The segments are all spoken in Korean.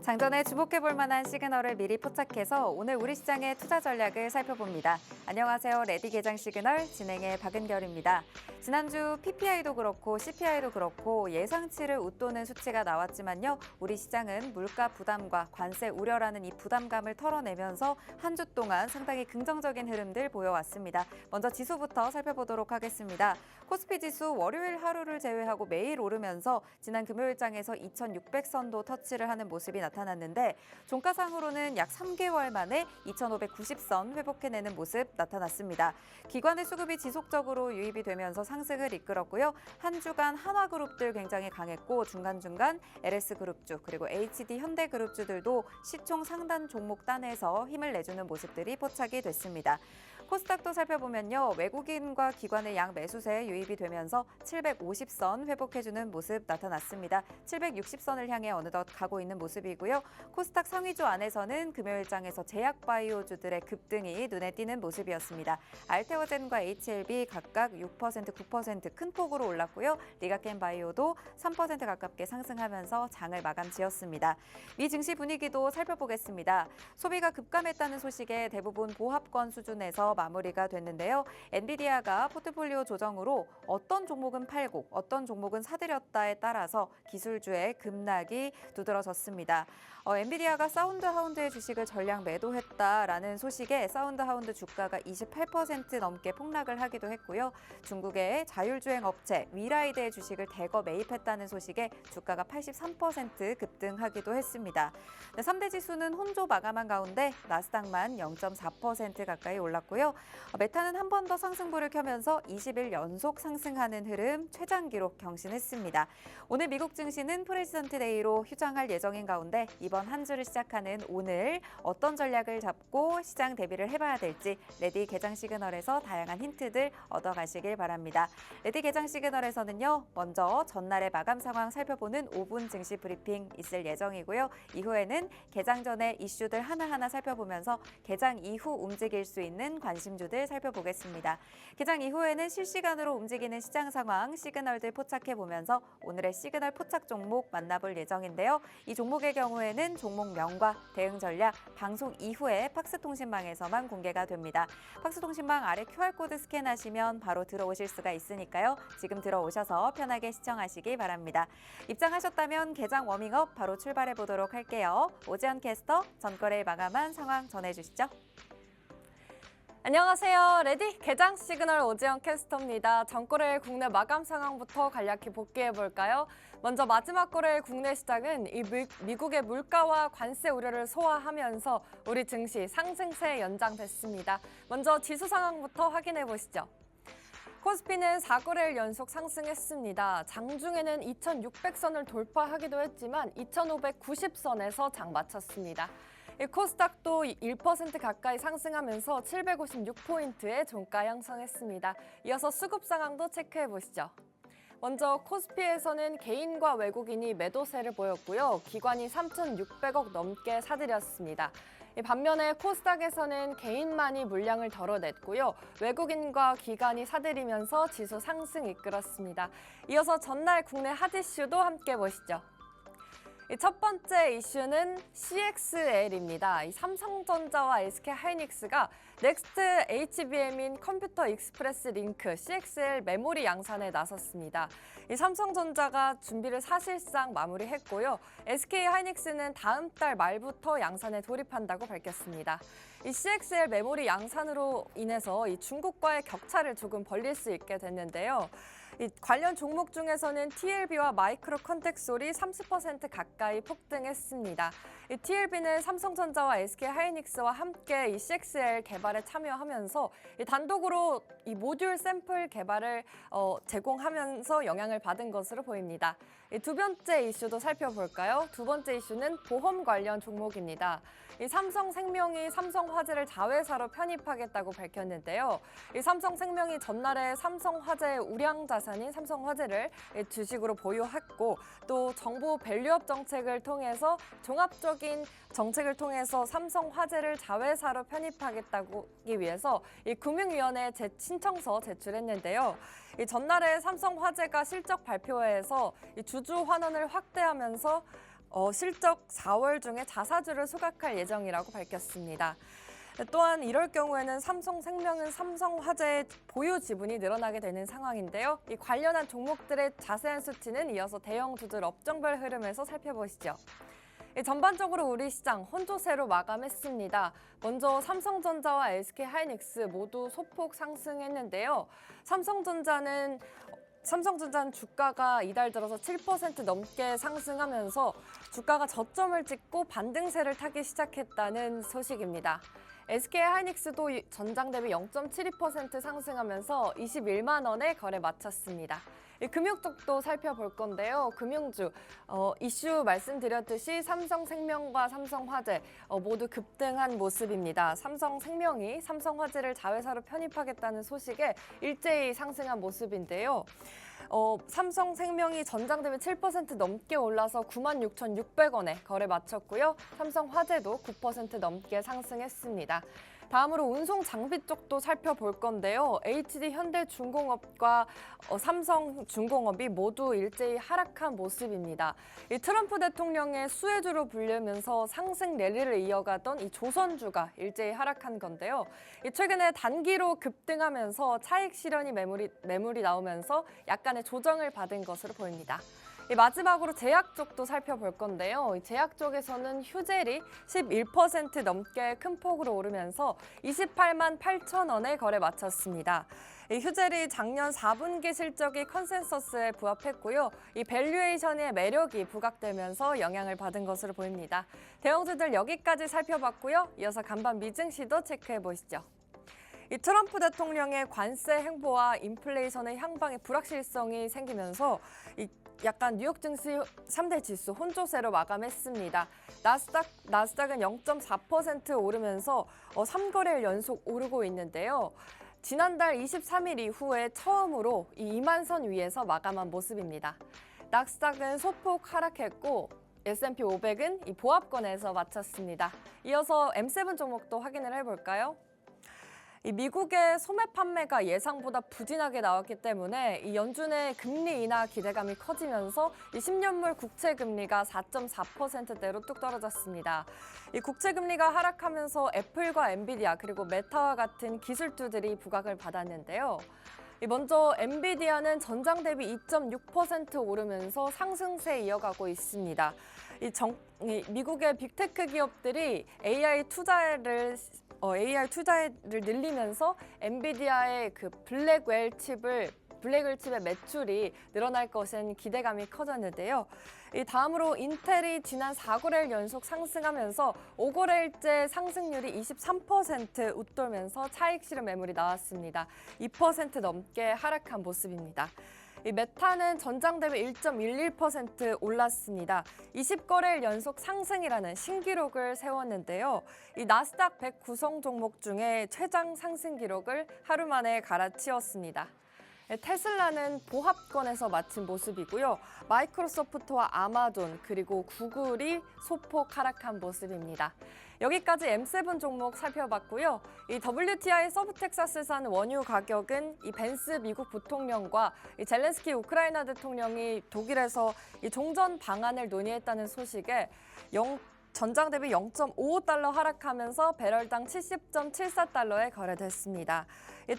장전에 주목해볼 만한 시그널을 미리 포착해서 오늘 우리 시장의 투자 전략을 살펴봅니다. 안녕하세요. 레디 개장 시그널 진행의 박은결입니다. 지난주 PPI도 그렇고 CPI도 그렇고 예상치를 웃도는 수치가 나왔지만요. 우리 시장은 물가 부담과 관세 우려라는 이 부담감을 털어내면서 한 주 동안 상당히 긍정적인 흐름들 보여왔습니다. 먼저 지수부터 살펴보도록 하겠습니다. 코스피 지수 월요일 하루를 제외하고 매일 오르면서 지난 금요일장에서 2,600선도 터치를 하는 모습이 나타났는데 종가상으로는 약 3개월 만에 2,590선 회복해내는 모습 나타났습니다. 기관의 수급이 지속적으로 유입이 되면서 상승을 이끌었고요. 한 주간 한화그룹들 굉장히 강했고 중간중간 LS그룹주 그리고 HD 현대그룹주들도 시총 상단 종목 단에서 힘을 내주는 모습들이 포착이 됐습니다. 코스닥도 살펴보면요. 외국인과 기관의 양 매수세에 유입이 되면서 750선 회복해주는 모습 나타났습니다. 760선을 향해 어느덧 가고 있는 모습이고요. 코스닥 상위주 안에서는 금요일장에서 제약바이오주들의 급등이 눈에 띄는 모습이었습니다. 알테오젠과 HLB 각각 6%, 9% 큰 폭으로 올랐고요. 리가켄바이오도 3% 가깝게 상승하면서 장을 마감 지었습니다. 미 증시 분위기도 살펴보겠습니다. 소비가 급감했다는 소식에 대부분 보합권 수준에서 마무리가 됐는데요. 엔비디아가 포트폴리오 조정으로 어떤 종목은 팔고 어떤 종목은 사들였다에 따라서 기술주의 급락이 두드러졌습니다. 엔비디아가 사운드하운드의 주식을 전량 매도했다라는 소식에 사운드하운드 주가가 28% 넘게 폭락을 하기도 했고요. 중국의 자율주행 업체 위라이드의 주식을 대거 매입했다는 소식에 주가가 83% 급등하기도 했습니다. 3대 지수는 혼조 마감한 가운데 나스닥만 0.4% 가까이 올랐고요. 메타는 한 번 더 상승부를 켜면서 20일 연속 상승하는 흐름 최장 기록 경신했습니다. 오늘 미국 증시는 프레지던트 데이로 휴장할 예정인 가운데 이번 한 주를 시작하는 오늘 어떤 전략을 잡고 시장 대비를 해봐야 될지 레디 개장 시그널에서 다양한 힌트들 얻어가시길 바랍니다. 레디 개장 시그널에서는요. 먼저 전날의 마감 상황 살펴보는 5분 증시 브리핑 있을 예정이고요. 이후에는 개장 전에 이슈들 하나하나 살펴보면서 개장 이후 움직일 수 있는 관심주들 살펴보겠습니다. 개장 이후에는 실시간으로 움직이는 시장 상황, 시그널들 포착해보면서 오늘의 시그널 포착 종목 만나볼 예정인데요. 이 종목의 경우에는 종목명과 대응 전략, 방송 이후에 팍스통신망에서만 공개가 됩니다. 팍스통신망 아래 QR코드 스캔하시면 바로 들어오실 수가 있으니까요. 지금 들어오셔서 편하게 시청하시기 바랍니다. 입장하셨다면 개장 워밍업 바로 출발해보도록 할게요. 오지연 캐스터, 전거래일 마감한 상황 전해주시죠. 안녕하세요. 레디 개장 시그널 오지연 캐스터입니다. 전거래일 국내 마감 상황부터 간략히 복귀해볼까요? 먼저 마지막 거래일 국내 시장은 미국의 물가와 관세 우려를 소화하면서 우리 증시 상승세 연장됐습니다. 먼저 지수 상황부터 확인해보시죠. 코스피는 4거래일 연속 상승했습니다. 장중에는 2,600선을 돌파하기도 했지만 2,590선에서 장 마쳤습니다. 코스닥도 1% 가까이 상승하면서 756포인트의 종가 형성했습니다. 이어서 수급 상황도 체크해보시죠. 먼저 코스피에서는 개인과 외국인이 매도세를 보였고요. 기관이 3,600억 넘게 사들였습니다. 반면에 코스닥에서는 개인만이 물량을 덜어냈고요. 외국인과 기관이 사들이면서 지수 상승 이끌었습니다. 이어서 전날 국내 핫 이슈도 함께 보시죠. 첫 번째 이슈는 CXL입니다. 삼성전자와 SK하이닉스가 넥스트 HBM인 컴퓨터 익스프레스 링크 CXL 메모리 양산에 나섰습니다. 삼성전자가 준비를 사실상 마무리했고요. SK하이닉스는 다음 달 말부터 양산에 돌입한다고 밝혔습니다. 이 CXL 메모리 양산으로 인해서 이 중국과의 격차를 조금 벌릴 수 있게 됐는데요. 이 관련 종목 중에서는 TLB와 마이크로 컨텍솔이 30% 가까이 폭등했습니다. 이 TLB는 삼성전자와 SK하이닉스와 함께 이 CXL 개발에 참여하면서 이 단독으로 이 모듈 샘플 개발을 제공하면서 영향을 받은 것으로 보입니다. 이 두 번째 이슈도 살펴볼까요? 두 번째 이슈는 보험 관련 종목입니다. 이 삼성생명이 삼성화재를 자회사로 편입하겠다고 밝혔는데요. 이 삼성생명이 전날에 삼성화재의 우량 자산인 삼성화재를 주식으로 보유했고 또 정부 밸류업 정책을 통해서 종합적인 정책을 통해서 삼성화재를 자회사로 편입하겠다기 위해서 이 금융위원회에 신청서 제출했는데요. 이 전날에 삼성화재가 실적 발표회에서 이 주주 환원을 확대하면서 실적 4월 중에 자사주를 소각할 예정이라고 밝혔습니다. 또한 이럴 경우에는 삼성생명은 삼성화재의 보유 지분이 늘어나게 되는 상황인데요. 이 관련한 종목들의 자세한 수치는 이어서 대형주들 업종별 흐름에서 살펴보시죠. 전반적으로 우리 시장 혼조세로 마감했습니다. 먼저 삼성전자와 SK하이닉스 모두 소폭 상승했는데요. 삼성전자는 주가가 이달 들어서 7% 넘게 상승하면서 주가가 저점을 찍고 반등세를 타기 시작했다는 소식입니다. SK하이닉스도 전장 대비 0.72% 상승하면서 21만 원에 거래 마쳤습니다. 금융 쪽도 살펴볼 건데요. 금융주 이슈 말씀드렸듯이 삼성생명과 삼성화재 모두 급등한 모습입니다. 삼성생명이 삼성화재를 자회사로 편입하겠다는 소식에 일제히 상승한 모습인데요. 삼성생명이 전장 대비 7% 넘게 올라서 96,600원에 거래 마쳤고요. 삼성화재도 9% 넘게 상승했습니다. 다음으로 운송 장비 쪽도 살펴볼 건데요. HD 현대중공업과 삼성중공업이 모두 일제히 하락한 모습입니다. 이 트럼프 대통령의 수혜주로 불리면서 상승 랠리를 이어가던 이 조선주가 일제히 하락한 건데요. 최근에 단기로 급등하면서 차익 실현이 매물이 나오면서 약간의 조정을 받은 것으로 보입니다. 마지막으로 제약 쪽도 살펴볼 건데요. 제약 쪽에서는 휴젤이 11% 넘게 큰 폭으로 오르면서 28만 8천 원에 거래 마쳤습니다. 휴젤이 작년 4분기 실적이 컨센서스에 부합했고요. 이 밸류에이션의 매력이 부각되면서 영향을 받은 것으로 보입니다. 대형주들 여기까지 살펴봤고요. 이어서 간밤 미증시도 체크해 보시죠. 이 트럼프 대통령의 관세 행보와 인플레이션의 향방에 불확실성이 생기면서 약간 뉴욕 증시 3대 지수 혼조세로 마감했습니다. 나스닥은 0.4% 오르면서 3거래일 연속 오르고 있는데요. 지난달 23일 이후에 처음으로 이 2만 선 위에서 마감한 모습입니다. 나스닥은 소폭 하락했고 S&P 500은 이 보합권에서 마쳤습니다. 이어서 M7 종목도 확인을 해볼까요? 이 미국의 소매 판매가 예상보다 부진하게 나왔기 때문에 이 연준의 금리 인하 기대감이 커지면서 이 10년물 국채 금리가 4.4%대로 뚝 떨어졌습니다. 이 국채 금리가 하락하면서 애플과 엔비디아 그리고 메타와 같은 기술주들이 부각을 받았는데요. 먼저 엔비디아는 전장 대비 2.6% 오르면서 상승세 이어가고 있습니다. 미국의 빅테크 기업들이 AI 투자를 늘리면서 엔비디아의 그 블랙웰 칩의 매출이 늘어날 것은 기대감이 커졌는데요. 다음으로 인텔이 지난 4거래일 연속 상승하면서 5거래일째 상승률이 23% 웃돌면서 차익 실현 매물이 나왔습니다. 2% 넘게 하락한 모습입니다. 메타는 전장 대비 1.11% 올랐습니다. 20거래일 연속 상승이라는 신기록을 세웠는데요. 이 나스닥 100 구성 종목 중에 최장 상승 기록을 하루 만에 갈아치웠습니다. 테슬라는 보합권에서 마친 모습이고요. 마이크로소프트와 아마존 그리고 구글이 소폭 하락한 모습입니다. 여기까지 M7 종목 살펴봤고요. 이 WTI 서브텍사스산 원유 가격은 이 벤스 미국 부통령과 이 젤렌스키 우크라이나 대통령이 독일에서 이 종전 방안을 논의했다는 소식에 전장 대비 0.55달러 하락하면서 배럴당 70.74달러에 거래됐습니다.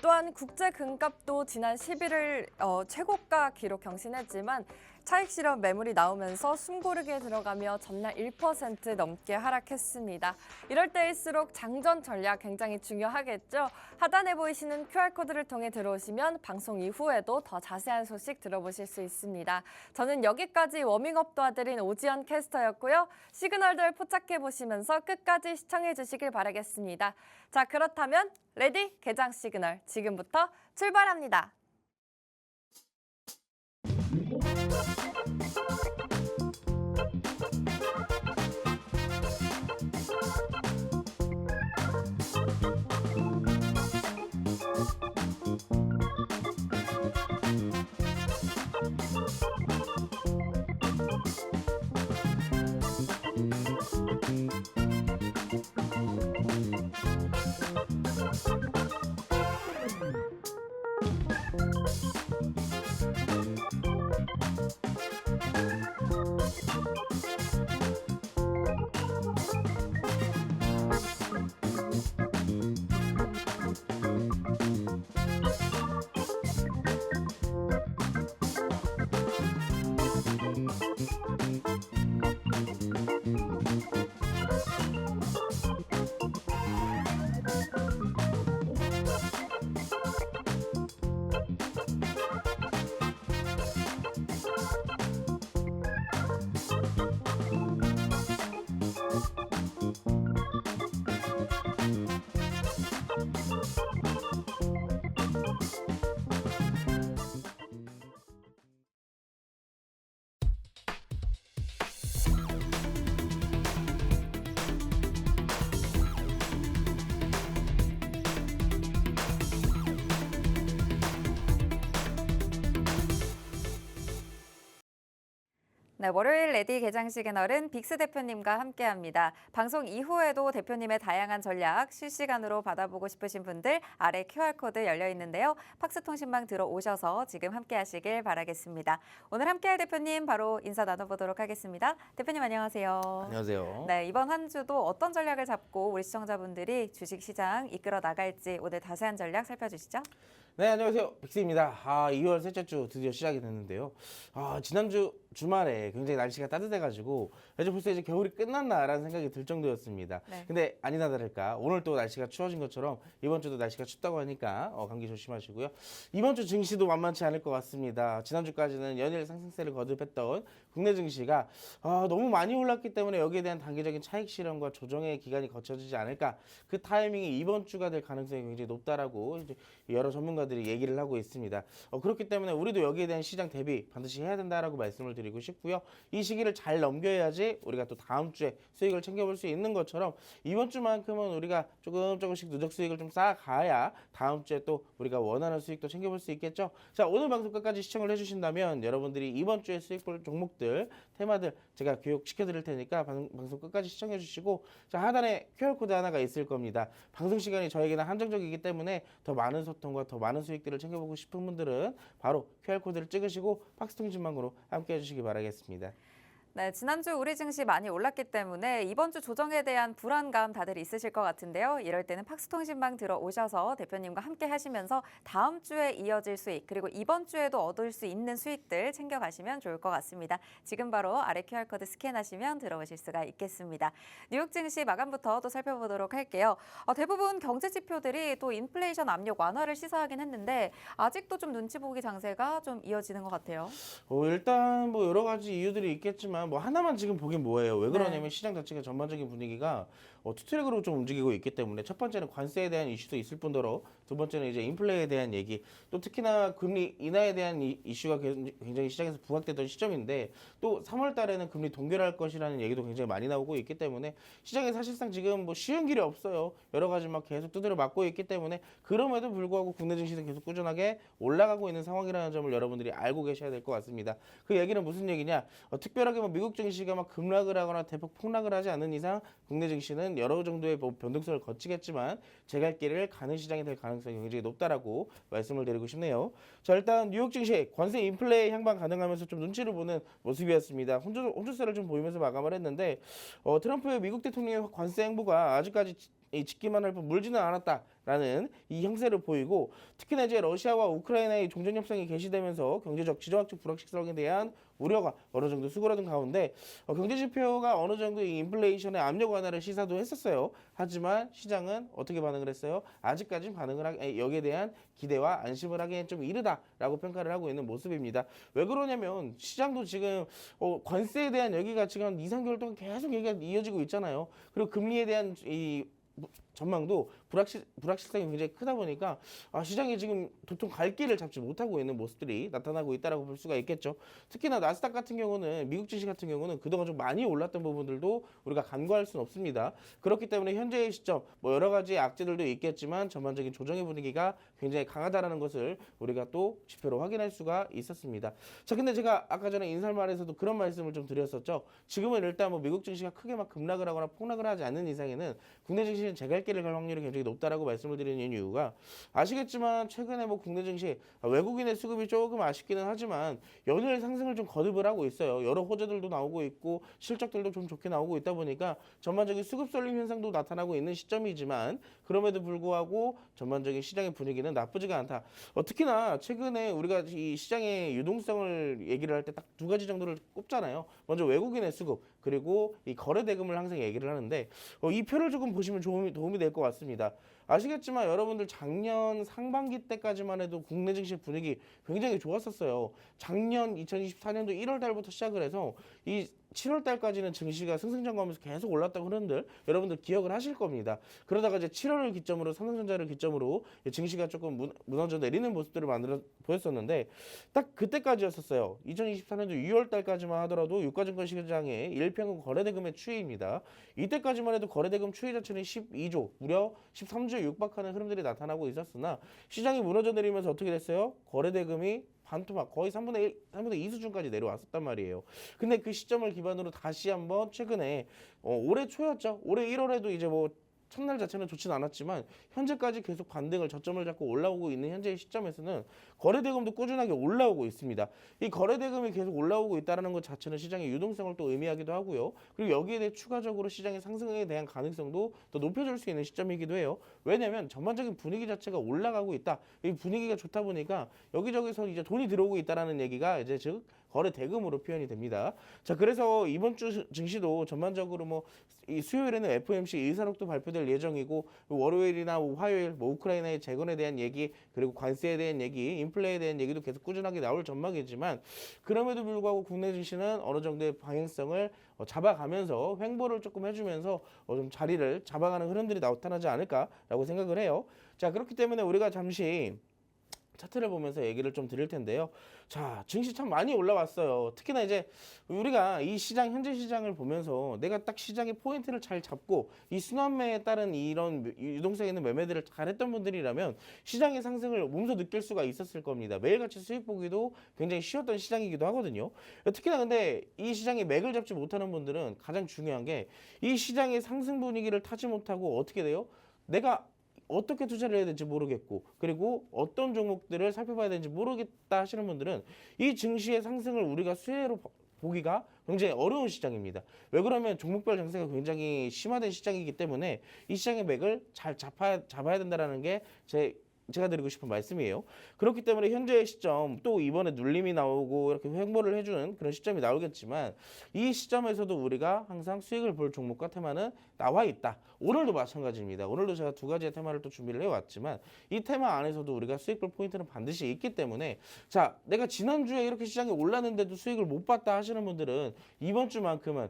또한 국제 금값도 지난 11일 최고가 기록 경신했지만 차익 실현 매물이 나오면서 숨고르게 들어가며 전날 1% 넘게 하락했습니다. 이럴 때일수록 장전 전략 굉장히 중요하겠죠. 하단에 보이시는 QR코드를 통해 들어오시면 방송 이후에도 더 자세한 소식 들어보실 수 있습니다. 저는 여기까지 워밍업 도와드린 오지연 캐스터였고요. 시그널들 포착해 보시면서 끝까지 시청해 주시길 바라겠습니다. 자, 그렇다면 레디 개장 시그널 지금부터 출발합니다. 네, 월요일 레디 개장 시그널은 빅스 대표님과 함께합니다. 방송 이후에도 대표님의 다양한 전략 실시간으로 받아보고 싶으신 분들 아래 QR코드 열려 있는데요. 팍스통신망 들어오셔서 지금 함께하시길 바라겠습니다. 오늘 함께할 대표님 바로 인사 나눠보도록 하겠습니다. 대표님 안녕하세요. 안녕하세요. 네, 이번 한 주도 어떤 전략을 잡고 우리 시청자분들이 주식시장 이끌어 나갈지 오늘 자세한 전략 살펴주시죠. 네, 안녕하세요. 빅스입니다. 2월 셋째 주 드디어 시작이 됐는데요. 지난주 주말에 굉장히 날씨가 따뜻해가지고 이제 벌써 이제 겨울이 끝났나라는 생각이 들 정도였습니다. 네. 근데 아니나 다를까 오늘 또 날씨가 추워진 것처럼 이번 주도 날씨가 춥다고 하니까 감기 조심하시고요. 이번 주 증시도 만만치 않을 것 같습니다. 지난주까지는 연일 상승세를 거듭했던 국내 증시가 너무 많이 올랐기 때문에 여기에 대한 단기적인 차익 실현과 조정의 기간이 거쳐지지 않을까. 그 타이밍이 이번 주가 될 가능성이 굉장히 높다라고 이제 여러 전문가들이 얘기를 하고 있습니다. 그렇기 때문에 우리도 여기에 대한 시장 대비 반드시 해야 된다라고 말씀을 드리고 싶고요. 이 시기를 잘 넘겨야지 우리가 또 다음 주에 수익을 챙겨볼 수 있는 것처럼 이번 주만큼은 우리가 조금씩 누적 수익을 좀 쌓아가야 다음 주에 또 우리가 원하는 수익도 챙겨볼 수 있겠죠. 자, 오늘 방송 끝까지 시청을 해주신다면 여러분들이 이번 주에 수익 볼 종목들, 테마들 제가 교육시켜 드릴 테니까 방송 끝까지 시청해 주시고, 자, 하단에 QR코드 하나가 있을 겁니다. 방송 시간이 저에게는 한정적이기 때문에 더 많은 소통과 더 많은 수익들을 챙겨보고 싶은 분들은 바로 QR코드를 찍으시고 팍스통신망으로 함께 해주시기 바라겠습니다. 네, 지난주 우리 증시 많이 올랐기 때문에 이번 주 조정에 대한 불안감 다들 있으실 것 같은데요. 이럴 때는 팍스통신망 들어오셔서 대표님과 함께 하시면서 다음 주에 이어질 수익 그리고 이번 주에도 얻을 수 있는 수익들 챙겨가시면 좋을 것 같습니다. 지금 바로 아래 QR코드 스캔하시면 들어오실 수가 있겠습니다. 뉴욕 증시 마감부터 또 살펴보도록 할게요. 대부분 경제 지표들이 또 인플레이션 압력 완화를 시사하긴 했는데 아직도 좀 눈치 보기 장세가 좀 이어지는 것 같아요. 일단 뭐 여러 가지 이유들이 있겠지만 뭐 하나만 지금 보긴 뭐예요. 왜 그러냐면 네. 시장 자체가 전반적인 분위기가 투트랙으로 좀 움직이고 있기 때문에 첫 번째는 관세에 대한 이슈도 있을 뿐더러 두 번째는 이제 인플레에 대한 얘기, 또 특히나 금리 인하에 대한 이슈가 굉장히 시장에서 부각되던 시점인데 또 3월 달에는 금리 동결할 것이라는 얘기도 굉장히 많이 나오고 있기 때문에 시장에 사실상 지금 뭐 쉬운 길이 없어요. 여러 가지 막 계속 두드려 맞고 있기 때문에 그럼에도 불구하고 국내 증시는 계속 꾸준하게 올라가고 있는 상황이라는 점을 여러분들이 알고 계셔야 될 것 같습니다. 그 얘기는 무슨 얘기냐? 특별하게 뭐 미국 증시가 막 급락을 하거나 대폭 폭락을 하지 않는 이상 국내 증시는 여러 정도의 뭐 변동성을 거치겠지만 제갈 길을 가는 시장이 될 가능성이 굉장히 높다라고 말씀을 드리고 싶네요. 자, 일단 뉴욕 증시 관세 인플레 향방 가능하면서 좀 눈치를 보는 모습이었습니다. 혼조세를 좀 보이면서 마감을 했는데 트럼프의 미국 대통령의 관세 행보가 아직까지 짓기만 할 뿐 물지는 않았다라는 이 형세를 보이고, 특히나 이제 러시아와 우크라이나의 종전 협상이 개시되면서 경제적 지정학적 불확실성에 대한 우려가 어느 정도 수그러든 가운데 경제 지표가 어느 정도 이 인플레이션의 압력 완화를 시사도 했었어요. 하지만 시장은 어떻게 반응을 했어요? 아직까지 여기에 대한 기대와 안심을 하기엔 좀 이르다라고 평가를 하고 있는 모습입니다. 왜 그러냐면 시장도 지금 관세에 대한 얘기가 지금 한 2, 3개월 동안 계속 얘기가 이어지고 있잖아요. 그리고 금리에 대한 이 전망도 불확실성이 굉장히 크다 보니까 시장이 지금 도통 갈 길을 잡지 못하고 있는 모습들이 나타나고 있다라고 볼 수가 있겠죠. 특히나 나스닥 같은 경우는 미국 증시 같은 경우는 그동안 좀 많이 올랐던 부분들도 우리가 간과할 수는 없습니다. 그렇기 때문에 현재의 시점 뭐 여러 가지 악재들도 있겠지만 전반적인 조정의 분위기가 굉장히 강하다라는 것을 우리가 또 지표로 확인할 수가 있었습니다. 자, 근데 제가 아까 전에 인사말에서도 그런 말씀을 좀 드렸었죠. 지금은 일단 뭐 미국 증시가 크게 막 급락을 하거나 폭락을 하지 않는 이상에는 국내 증시는 제갈 길을 갈 확률이 굉장히 높다라고 말씀을 드리는 이유가 아시겠지만 최근에 뭐 국내 증시 외국인의 수급이 조금 아쉽기는 하지만 연일 상승을 좀 거듭을 하고 있어요. 여러 호재들도 나오고 있고 실적들도 좀 좋게 나오고 있다 보니까 전반적인 수급 쏠림 현상도 나타나고 있는 시점이지만 그럼에도 불구하고 전반적인 시장의 분위기는 나쁘지가 않다. 특히나 최근에 우리가 이 시장의 유동성을 얘기를 할 때 딱 두 가지 정도를 꼽잖아요. 먼저 외국인의 수급 그리고 이 거래 대금을 항상 얘기를 하는데 이 표를 조금 보시면 도움이 될 것 같습니다. 아시겠지만 여러분들 작년 상반기 때까지만 해도 국내 증시 분위기 굉장히 좋았었어요. 작년 2024년도 1월 달부터 시작을 해서 이 7월 달까지는 증시가 승승장구하면서 계속 올랐다고 흐름들 여러분들 기억을 하실 겁니다. 그러다가 이제 7월을 기점으로 삼성전자를 기점으로 증시가 조금 무너져 내리는 모습들을 보였었는데 딱 그때까지였었어요. 2024년도 6월 달까지만 하더라도 유가증권 시장의 일평균 거래대금의 추이입니다. 이때까지만 해도 거래대금 추이 자체는 12조, 무려 13조에 육박하는 흐름들이 나타나고 있었으나 시장이 무너져 내리면서 어떻게 됐어요? 거래대금이 반토막 거의 3분의 2 수준까지 내려왔었단 말이에요. 근데 그 시점을 기반으로 다시 한번 최근에 올해 초였죠. 올해 1월에도 이제 뭐 첫날 자체는 좋진 않았지만 현재까지 계속 반등을 저점을 잡고 올라오고 있는 현재의 시점에서는 거래대금도 꾸준하게 올라오고 있습니다. 이 거래대금이 계속 올라오고 있다는 것 자체는 시장의 유동성을 또 의미하기도 하고요. 그리고 여기에 대해 추가적으로 시장의 상승에 대한 가능성도 더 높여줄 수 있는 시점이기도 해요. 왜냐하면 전반적인 분위기 자체가 올라가고 있다. 이 분위기가 좋다 보니까 여기저기서 이제 돈이 들어오고 있다는 얘기가 이제 즉 거래 대금으로 표현이 됩니다. 자, 그래서 이번 주 증시도 전반적으로 뭐 이 수요일에는 FOMC 의사록도 발표될 예정이고 월요일이나 화요일 뭐 우크라이나의 재건에 대한 얘기 그리고 관세에 대한 얘기, 인플레에 대한 얘기도 계속 꾸준하게 나올 전망이지만 그럼에도 불구하고 국내 증시는 어느 정도의 방향성을 잡아가면서 횡보를 조금 해주면서 좀 자리를 잡아가는 흐름들이 나타나지 않을까라고 생각을 해요. 자, 그렇기 때문에 우리가 잠시 차트를 보면서 얘기를 좀 드릴 텐데요. 자, 증시 참 많이 올라왔어요. 특히나 이제 우리가 이 시장, 현재 시장을 보면서 내가 딱 시장의 포인트를 잘 잡고 이 순환매에 따른 이런 유동성에 있는 매매들을 잘했던 분들이라면 시장의 상승을 몸소 느낄 수가 있었을 겁니다. 매일같이 수익 보기도 굉장히 쉬웠던 시장이기도 하거든요. 특히나 근데 이 시장에 맥을 잡지 못하는 분들은 가장 중요한 게 이 시장의 상승 분위기를 타지 못하고 어떻게 돼요? 내가 어떻게 투자를 해야 될지 모르겠고 그리고 어떤 종목들을 살펴봐야 되는지 모르겠다 하시는 분들은 이 증시의 상승을 우리가 수혜로 보기가 굉장히 어려운 시장입니다. 왜 그러면 종목별 장세가 굉장히 심화된 시장이기 때문에 이 시장의 맥을 잘 잡아야 된다는 게 제가 드리고 싶은 말씀이에요. 그렇기 때문에 현재의 시점 또 이번에 눌림이 나오고 이렇게 횡보를 해주는 그런 시점이 나오겠지만 이 시점에서도 우리가 항상 수익을 볼 종목과 테마는 나와 있다. 오늘도 마찬가지입니다. 오늘도 제가 두 가지의 테마를 또 준비를 해왔지만 이 테마 안에서도 우리가 수익 볼 포인트는 반드시 있기 때문에 자, 내가 지난주에 이렇게 시장이 올랐는데도 수익을 못 봤다 하시는 분들은 이번 주만큼은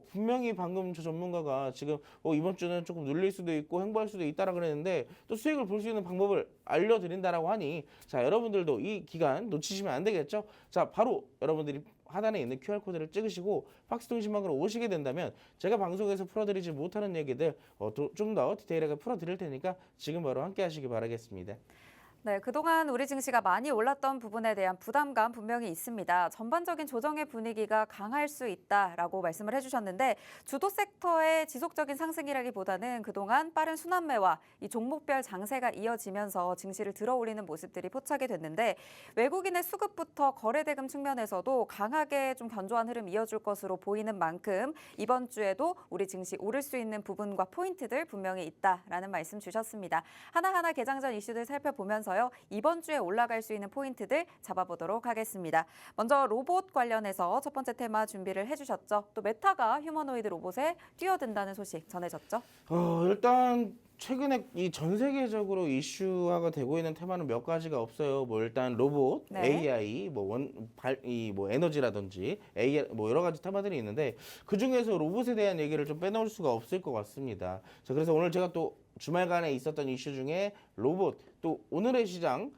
분명히 방금 저 전문가가 지금 이번 주는 조금 눌릴 수도 있고 횡보할 수도 있다라 그랬는데 또 수익을 볼 수 있는 방법을 알려드린다라고 하니 자, 여러분들도 이 기간 놓치시면 안 되겠죠. 자, 바로 여러분들이 하단에 있는 QR코드를 찍으시고 박스통신망으로 오시게 된다면 제가 방송에서 풀어드리지 못하는 얘기들 좀 더 디테일하게 풀어드릴 테니까 지금 바로 함께 하시기 바라겠습니다. 네, 그동안 우리 증시가 많이 올랐던 부분에 대한 부담감 분명히 있습니다. 전반적인 조정의 분위기가 강할 수 있다라고 말씀을 해주셨는데 주도 섹터의 지속적인 상승이라기보다는 그동안 빠른 순환매와 이 종목별 장세가 이어지면서 증시를 들어올리는 모습들이 포착이 됐는데 외국인의 수급부터 거래대금 측면에서도 강하게 좀 견조한 흐름 이어줄 것으로 보이는 만큼 이번 주에도 우리 증시 오를 수 있는 부분과 포인트들 분명히 있다라는 말씀 주셨습니다. 하나하나 개장전 이슈들 살펴보면서 이번 주에 올라갈 수 있는 포인트들 잡아보도록 하겠습니다. 먼저 로봇 관련해서 첫 번째 테마 준비를 해주셨죠. 또 메타가 휴머노이드 로봇에 뛰어든다는 소식 전해졌죠. 일단 최근에 이 전 세계적으로 이슈화가 되고 있는 테마는 몇 가지가 없어요. 뭐 일단 로봇, 네. AI, 에너지라든지 AI 뭐 여러 가지 테마들이 있는데 그 중에서 로봇에 대한 얘기를 좀 빼놓을 수가 없을 것 같습니다. 자, 그래서 오늘 제가 또 주말간에 있었던 이슈 중에 로봇 또 오늘의 시장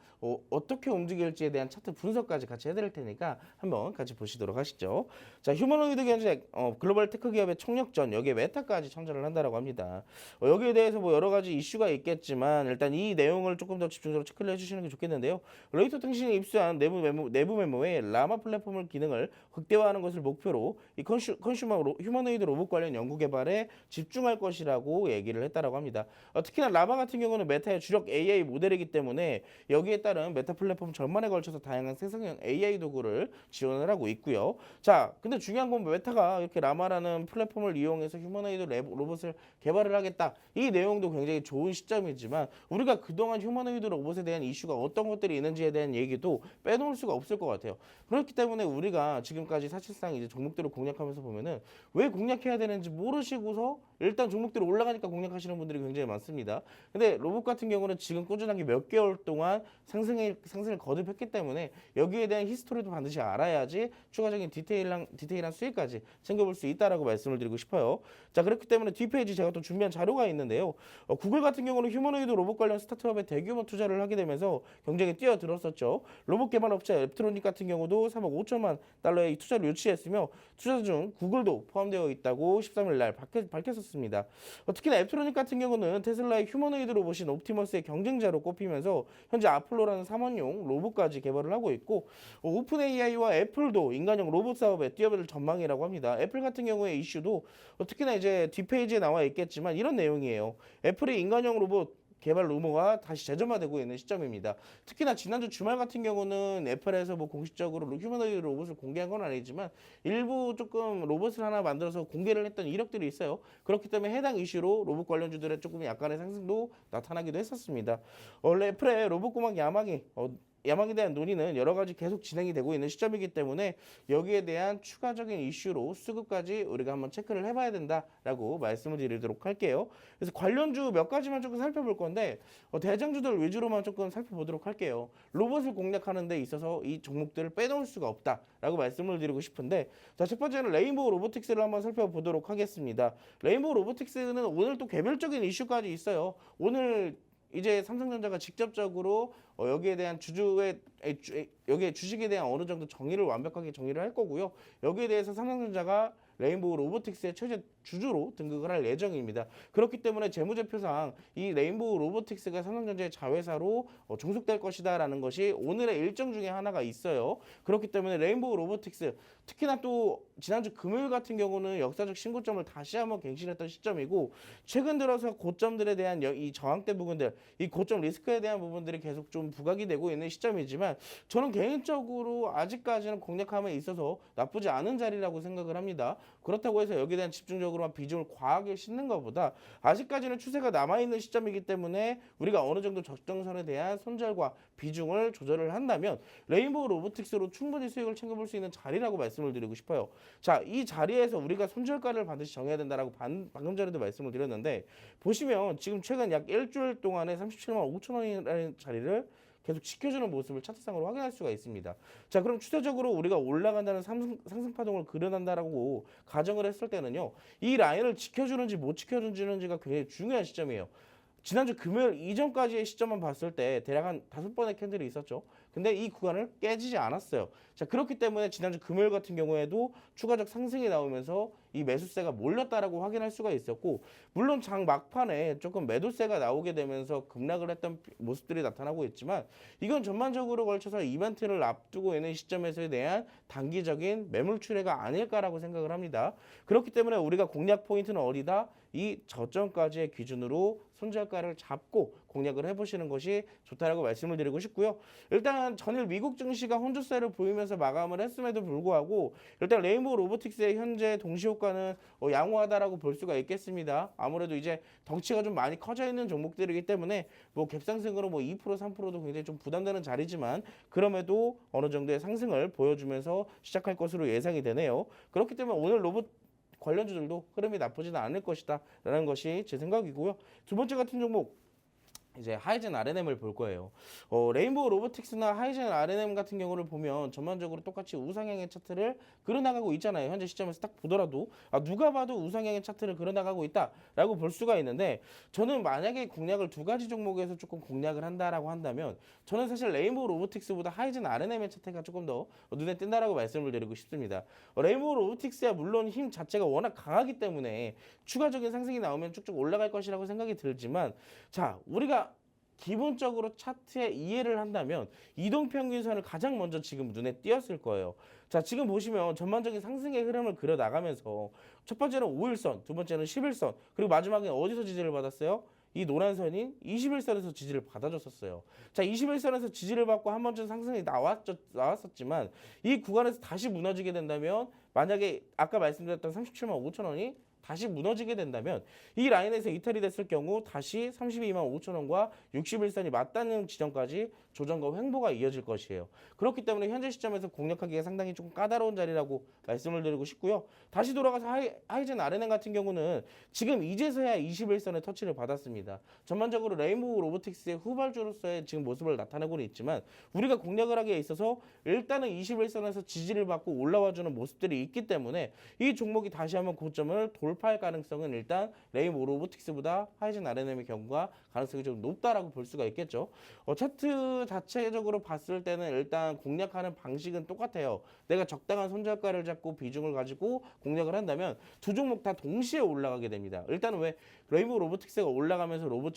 어떻게 움직일지에 대한 차트 분석까지 같이 해드릴 테니까 한번 같이 보시도록 하시죠. 자, 휴머노이드 견책 글로벌 테크 기업의 총력전 여기에 메타까지 참전을 한다라고 합니다. 여기에 대해서 뭐 여러 가지 이슈가 있겠지만 일단 이 내용을 조금 더 집중적으로 체크를 해주시는 게 좋겠는데요. 로이터 통신이 입수한 내부 메모에 라마 플랫폼을 기능을 극대화하는 것을 목표로 이 컨슈머 휴머노이드 로봇 관련 연구 개발에 집중할 것이라고 얘기를 했다라고 합니다. 특히나 라마 같은 경우는 메타의 주력 AI 모델이기 때문에 여기에 따른 메타 플랫폼 전반에 걸쳐서 다양한 생성형 AI 도구를 지원을 하고 있고요. 자, 근데 중요한 건 메타가 이렇게 라마라는 플랫폼을 이용해서 휴머노이드 로봇을 개발을 하겠다. 이 내용도 굉장히 좋은 시점이지만 우리가 그동안 휴머노이드 로봇에 대한 이슈가 어떤 것들이 있는지에 대한 얘기도 빼놓을 수가 없을 것 같아요. 그렇기 때문에 우리가 지금까지 사실상 이제 종목들을 공략하면서 보면은 왜 공략해야 되는지 모르시고서 일단 종목들이 올라가니까 공략하시는 분들이 굉장히 많습니다. 근데 로봇 같은 경우는 지금 꾸준하게 몇 개월 동안 상승을 거듭했기 때문에 여기에 대한 히스토리도 반드시 알아야지 추가적인 디테일한 수익까지 챙겨볼 수 있다라고 말씀을 드리고 싶어요. 자, 그렇기 때문에 뒷페이지 제가 또 준비한 자료가 있는데요. 구글 같은 경우는 휴머노이드 로봇 관련 스타트업에 대규모 투자를 하게 되면서 경쟁에 뛰어들었었죠. 로봇 개발 업체 앱트로닉 같은 경우도 3억 5천만 달러의 투자를 유치했으며 투자 중 구글도 포함되어 있다고 13일 날 밝혔었습니다. 특히나 앱트로닉 같은 경우는 테슬라의 휴머노이드 로봇인 옵티머스의 경쟁자로 꼽히면서 현재 아폴로라는 삼원용 로봇까지 개발을 하고 있고 오픈 AI와 애플도 인간형 로봇 사업에 뛰어들 전망이라고 합니다. 애플 같은 경우의 이슈도 특히나 이제 뒷페이지에 나와 있겠지만 이런 내용이에요. 애플의 인간형 로봇 개발 루머가 다시 재점화되고 있는 시점입니다. 특히나 지난주 주말 같은 경우는 애플에서 뭐 공식적으로 휴머노이드 로봇을 공개한 건 아니지만 일부 조금 로봇을 하나 만들어서 공개를 했던 이력들이 있어요. 그렇기 때문에 해당 이슈로 로봇 관련주들의 조금 약간의 상승도 나타나기도 했었습니다. 원래 애플의 로봇 고막 야망에 대한 논의는 여러 가지 계속 진행이 되고 있는 시점이기 때문에 여기에 대한 추가적인 이슈로 수급까지 우리가 한번 체크를 해봐야 된다라고 말씀을 드리도록 할게요. 그래서 관련주 몇 가지만 조금 살펴볼 건데 대장주들 위주로만 조금 살펴보도록 할게요. 로봇을 공략하는 데 있어서 이 종목들을 빼놓을 수가 없다라고 말씀을 드리고 싶은데 자, 첫 번째는 레인보우 로보틱스를 한번 살펴보도록 하겠습니다. 레인보우 로보틱스는 오늘 또 개별적인 이슈까지 있어요. 오늘 이제 삼성전자가 직접적으로 여기에 대한 여기에 주식에 대한 어느 정도 완벽하게 정의를 할 거고요. 여기에 대해서 삼성전자가 레인보우 로보틱스의 최대 주주로 등극을 할 예정입니다. 그렇기 때문에 재무제표상 이 레인보우 로보틱스가 삼성전자의 자회사로 종속될 것이다라는 것이 오늘의 일정 중에 하나가 있어요. 그렇기 때문에 레인보우 로보틱스 특히나 또 지난주 금요일 같은 경우는 역사적 신고점을 다시 한번 갱신했던 시점이고 최근 들어서 고점들에 대한 이 저항대 부분들, 이 고점 리스크에 대한 부분들이 계속 좀 부각이 되고 있는 시점이지만 저는 개인적으로 아직까지는 공략함에 있어서 나쁘지 않은 자리라고 생각을 합니다. 그렇다고 해서 여기에 대한 집중적으로만 비중을 과하게 싣는 것보다 아직까지는 추세가 남아있는 시점이기 때문에 우리가 어느 정도 적정선에 대한 손절과 비중을 조절을 한다면 레인보우 로보틱스로 충분히 수익을 챙겨볼 수 있는 자리라고 말씀을 드리고 싶어요. 자, 이 자리에서 우리가 손절가를 반드시 정해야 된다라고 방금 전에도 말씀을 드렸는데 보시면 지금 최근 약 일주일 동안에 37만 5천 원이라는 자리를 계속 지켜주는 모습을 차트상으로 확인할 수가 있습니다. 자, 그럼 추세적으로 우리가 올라간다는 상승 파동을 그려낸다라고 가정을 했을 때는요. 이 라인을 지켜주는지 못 지켜주는지가 굉장히 중요한 시점이에요. 지난주 금요일 이전까지의 시점만 봤을 때 대략 한 5번의 캔들이 있었죠. 근데 이 구간을 깨지지 않았어요. 자, 그렇기 때문에 지난주 금요일 같은 경우에도 추가적 상승이 나오면서 이 매수세가 몰렸다라고 확인할 수가 있었고 물론 장 막판에 조금 매도세가 나오게 되면서 급락을 했던 모습들이 나타나고 있지만 이건 전반적으로 걸쳐서 이벤트를 앞두고 있는 시점에서에 대한 단기적인 매물 출회가 아닐까라고 생각을 합니다. 그렇기 때문에 우리가 공략 포인트는 어디다? 이 저점까지의 기준으로 손절가를 잡고 공략을 해보시는 것이 좋다라고 말씀을 드리고 싶고요. 일단 전일 미국 증시가 혼조세를 보이면서 마감을 했음에도 불구하고 일단 레인보우 로보틱스의 현재 동시효과는 양호하다라고 볼 수가 있겠습니다. 아무래도 이제 덩치가 좀 많이 커져 있는 종목들이기 때문에 뭐 갭상승으로 뭐 2% 3%도 굉장히 좀 부담되는 자리지만 그럼에도 어느 정도의 상승을 보여주면서 시작할 것으로 예상이 되네요. 그렇기 때문에 오늘 로봇 관련주들도 흐름이 나쁘지는 않을 것이다 라는 것이 제 생각이고요. 두 번째 같은 종목 이제 하이젠 RNM을 볼 거예요. 레인보우 로보틱스나 하이젠 RNM 같은 경우를 보면 전반적으로 똑같이 우상향의 차트를 그려나가고 있잖아요. 현재 시점에서 딱 보더라도 누가 봐도 우상향의 차트를 그려나가고 있다라고 볼 수가 있는데 저는 만약에 공략을 두 가지 종목에서 조금 공략을 한다라고 한다면 저는 사실 레인보우 로보틱스보다 하이젠 RNM의 차트가 조금 더 눈에 띈다라고 말씀을 드리고 싶습니다. 레인보우 로보틱스야 물론 힘 자체가 워낙 강하기 때문에 추가적인 상승이 나오면 쭉쭉 올라갈 것이라고 생각이 들지만 자, 우리가 기본적으로 차트의 이해를 한다면 이동평균선을 가장 먼저 지금 눈에 띄었을 거예요. 자, 지금 보시면 전반적인 상승의 흐름을 그려 나가면서 첫 번째는 5일선, 두 번째는 11선, 그리고 마지막에 어디서 지지를 받았어요? 이 노란선인 21선에서 지지를 받아줬었어요. 자, 21선에서 지지를 받고 한 번쯤 상승이 나왔었지만 이 구간에서 다시 무너지게 된다면 만약에 아까 말씀드렸던 37만 5천 원이 다시 무너지게 된다면 이 라인에서 이탈이 됐을 경우 다시 32만 5천 원과 61선이 맞닿는 지점까지 조정과 횡보가 이어질 것이에요. 그렇기 때문에 현재 시점에서 공략하기가 상당히 조금 까다로운 자리라고 말씀을 드리고 싶고요. 다시 돌아가서 하이젠 RNN 같은 경우는 지금 이제서야 21선의 터치를 받았습니다. 전반적으로 레인보우 로보틱스의 후발주로서의 지금 모습을 나타내고는 있지만 우리가 공략을 하기에 있어서 일단은 21선에서 지지를 받고 올라와주는 모습들이 있기 때문에 이 종목이 다시 한번 고점을 돌파할 가능성은 일단 레인보우 로보틱스보다 하이젠 RNN의 경우가 가능성이 좀 높다라고 볼 수가 있겠죠. 차트 자체적으로 봤을 때는 일단 공략하는 방식은 똑같아요. 내가 적당한 손절가를 잡고 비중을 가지고 공략을 한다면 두 종목 다 동시에 올라가게 됩니다. 일단은 왜 레인보우 로보틱스가 올라가면서 로봇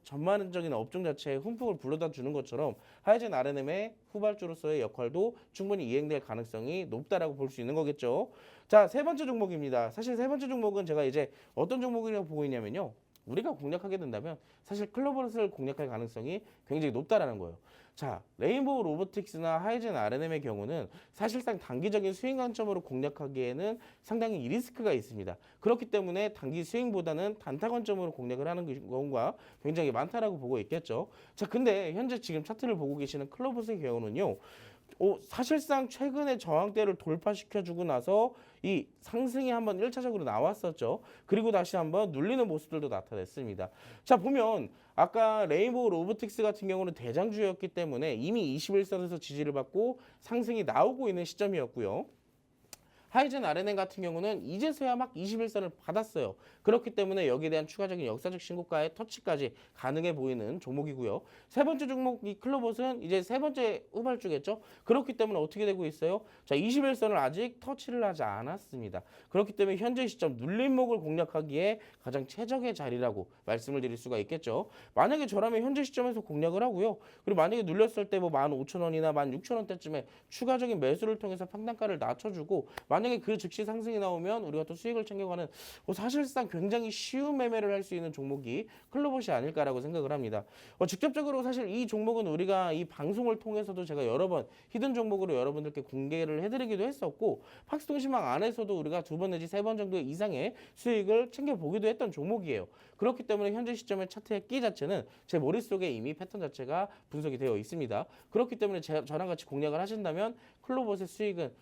전반적인 업종 자체에 훈풍을 불러다 주는 것처럼 하이젠 RNM의 후발주로서의 역할도 충분히 이행될 가능성이 높다라고 볼 수 있는 거겠죠. 자, 세 번째 종목입니다. 사실 세 번째 종목은 제가 이제 어떤 종목이라고 보고 있냐면요. 우리가 공략하게 된다면 사실 클로버를 공략할 가능성이 굉장히 높다라는 거예요. 자, 레인보우 로보틱스나 하이젠 RNM의 경우는 사실상 단기적인 스윙 관점으로 공략하기에는 상당히 리스크가 있습니다. 그렇기 때문에 단기 스윙보다는 단타 관점으로 공략을 하는 경우가 굉장히 많다라고 보고 있겠죠. 자, 근데 현재 지금 차트를 보고 계시는 클로버스의 경우는요. 사실상 최근에 저항대를 돌파시켜주고 나서 이 상승이 한번 1차적으로 나왔었죠. 그리고 다시 한번 눌리는 모습들도 나타냈습니다. 자, 보면 아까 레인보우 로보틱스 같은 경우는 대장주였기 때문에 이미 21선에서 지지를 받고 상승이 나오고 있는 시점이었고요. 하이젠 RNN 같은 경우는 이제서야 막 21선을 받았어요. 그렇기 때문에 여기에 대한 추가적인 역사적 신고가의 터치까지 가능해 보이는 종목이고요. 세 번째 종목 이 클로봇은 이제 세 번째 후발주겠죠. 그렇기 때문에 어떻게 되고 있어요? 자, 21선을 아직 터치를 하지 않았습니다. 그렇기 때문에 현재 시점 눌림목을 공략하기에 가장 최적의 자리라고 말씀을 드릴 수가 있겠죠. 만약에 저라면 현재 시점에서 공략을 하고요. 그리고 만약에 눌렸을 때 뭐 15,000원이나 16,000원대쯤에 추가적인 매수를 통해서 평단가를 낮춰주고 만약에 그 즉시 상승이 나오면 우리가 또 수익을 챙겨가는 사실상 굉장히 쉬운 매매를 할 수 있는 종목이 클로봇이 아닐까라고 생각을 합니다. 직접적으로 사실 이 종목은 우리가 이 방송을 통해서도 제가 여러 번 히든 종목으로 여러분들께 공개를 해드리기도 했었고 팍스통신망 안에서도 우리가 2번 내지 3번 정도 이상의 수익을 챙겨보기도 했던 종목이에요. 그렇기 때문에 현재 시점의 차트의 끼 자체는 제 머릿속에 이미 패턴 자체가 분석이 되어 있습니다. 그렇기 때문에 저랑 같이 공략을 하신다면 클로봇의 수익은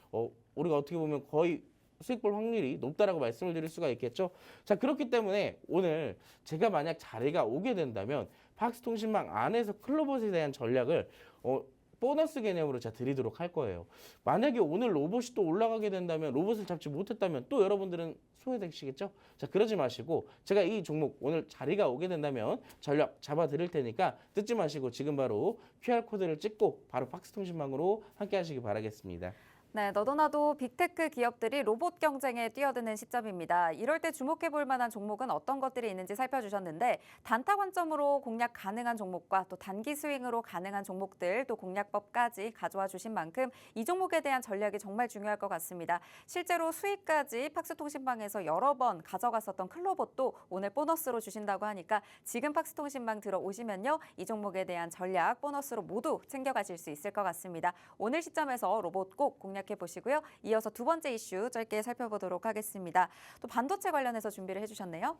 우리가 어떻게 보면 거의 수익 볼 확률이 높다라고 말씀을 드릴 수가 있겠죠. 자, 그렇기 때문에 오늘 제가 만약 자리가 오게 된다면 팍스통신망 안에서 클로봇에 대한 전략을 보너스 개념으로 제가 드리도록 할 거예요. 만약에 오늘 로봇이 또 올라가게 된다면 로봇을 잡지 못했다면 또 여러분들은 소외되시겠죠? 자, 그러지 마시고 제가 이 종목 오늘 자리가 오게 된다면 전략 잡아 드릴 테니까 듣지 마시고 지금 바로 QR코드를 찍고 바로 팍스통신망으로 함께 하시기 바라겠습니다. 네, 너도나도 빅테크 기업들이 로봇 경쟁에 뛰어드는 시점입니다. 이럴 때 주목해 볼 만한 종목은 어떤 것들이 있는지 살펴주셨는데 단타 관점으로 공략 가능한 종목과 또 단기 스윙으로 가능한 종목들 또 공략법까지 가져와 주신 만큼 이 종목에 대한 전략이 정말 중요할 것 같습니다. 실제로 수익까지 팍스통신망에서 여러 번 가져갔었던 클로봇도 오늘 보너스로 주신다고 하니까 지금 팍스통신망 들어오시면요. 이 종목에 대한 전략 보너스로 모두 챙겨가실 수 있을 것 같습니다. 오늘 시점에서 로봇 꼭 공략 보시고요. 이어서 두 번째 이슈 짧게 살펴보도록 하겠습니다. 또 반도체 관련해서 준비를 해주셨네요.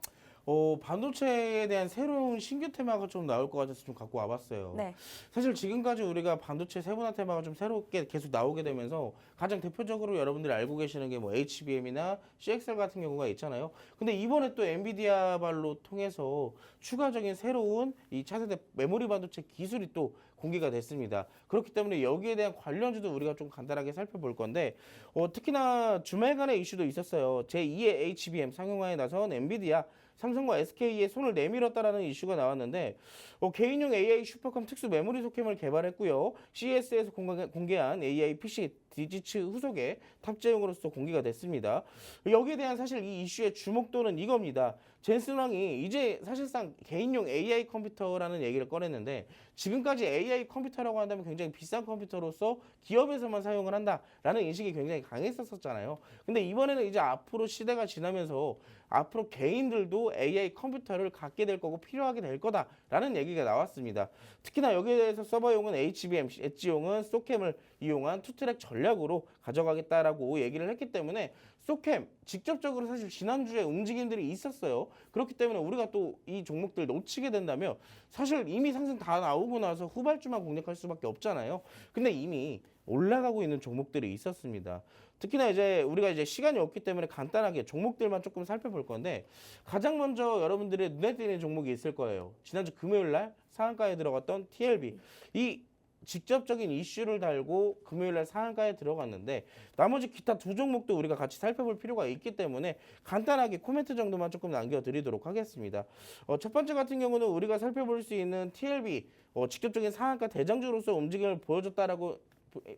반도체에 대한 새로운 신규 테마가 좀 나올 것 같아서 좀 갖고 와봤어요. 네. 사실 지금까지 우리가 반도체 세분화 테마가 좀 새롭게 계속 나오게 되면서 가장 대표적으로 여러분들이 알고 계시는 게 뭐 HBM이나 CXL 같은 경우가 있잖아요. 근데 이번에 또 엔비디아 발로 통해서 추가적인 새로운 이 차세대 메모리 반도체 기술이 또 공개가 됐습니다. 그렇기 때문에 여기에 대한 관련주도 우리가 좀 간단하게 살펴볼 건데 특히나 주말간의 이슈도 있었어요. 제2의 HBM 상용화에 나선 엔비디아 삼성과 SK에 손을 내밀었다라는 이슈가 나왔는데 개인용 AI 슈퍼컴 특수 메모리 소켓을 개발했고요. CES에서 공개한 AI PC 디지츠 후속에 탑재용으로서 공개가 됐습니다. 여기에 대한 사실 이 이슈의 주목도는 이겁니다. 젠슨 왕이 이제 사실상 개인용 AI 컴퓨터라는 얘기를 꺼냈는데 지금까지 AI 컴퓨터라고 한다면 굉장히 비싼 컴퓨터로서 기업에서만 사용을 한다라는 인식이 굉장히 강했었잖아요. 근데 이번에는 이제 앞으로 시대가 지나면서 앞으로 개인들도 앞으로도 AI 컴퓨터를 갖게 될 거고 필요하게 될 거다라는 얘기가 나왔습니다. 특히나 여기에 대해서 서버용은 HBM, 엣지용은 소캠을 이용한 투트랙 전략으로 가져가겠다라고 얘기를 했기 때문에 소캠 직접적으로 사실 지난주에 움직임들이 있었어요. 그렇기 때문에 우리가 또 이 종목들 놓치게 된다면 사실 이미 상승 다 나오고 나서 후발주만 공략할 수밖에 없잖아요. 근데 이미 올라가고 있는 종목들이 있었습니다. 특히나 이제 우리가 이제 시간이 없기 때문에 간단하게 종목들만 조금 살펴볼 건데 가장 먼저 여러분들의 눈에 띄는 종목이 있을 거예요. 지난주 금요일 날 상한가에 들어갔던 TLB. 이 직접적인 이슈를 달고 금요일 날 상한가에 들어갔는데 나머지 기타 두 종목도 우리가 같이 살펴볼 필요가 있기 때문에 간단하게 코멘트 정도만 조금 남겨드리도록 하겠습니다. 첫 번째 같은 경우는 우리가 살펴볼 수 있는 TLB 직접적인 상한가 대장주로서 움직임을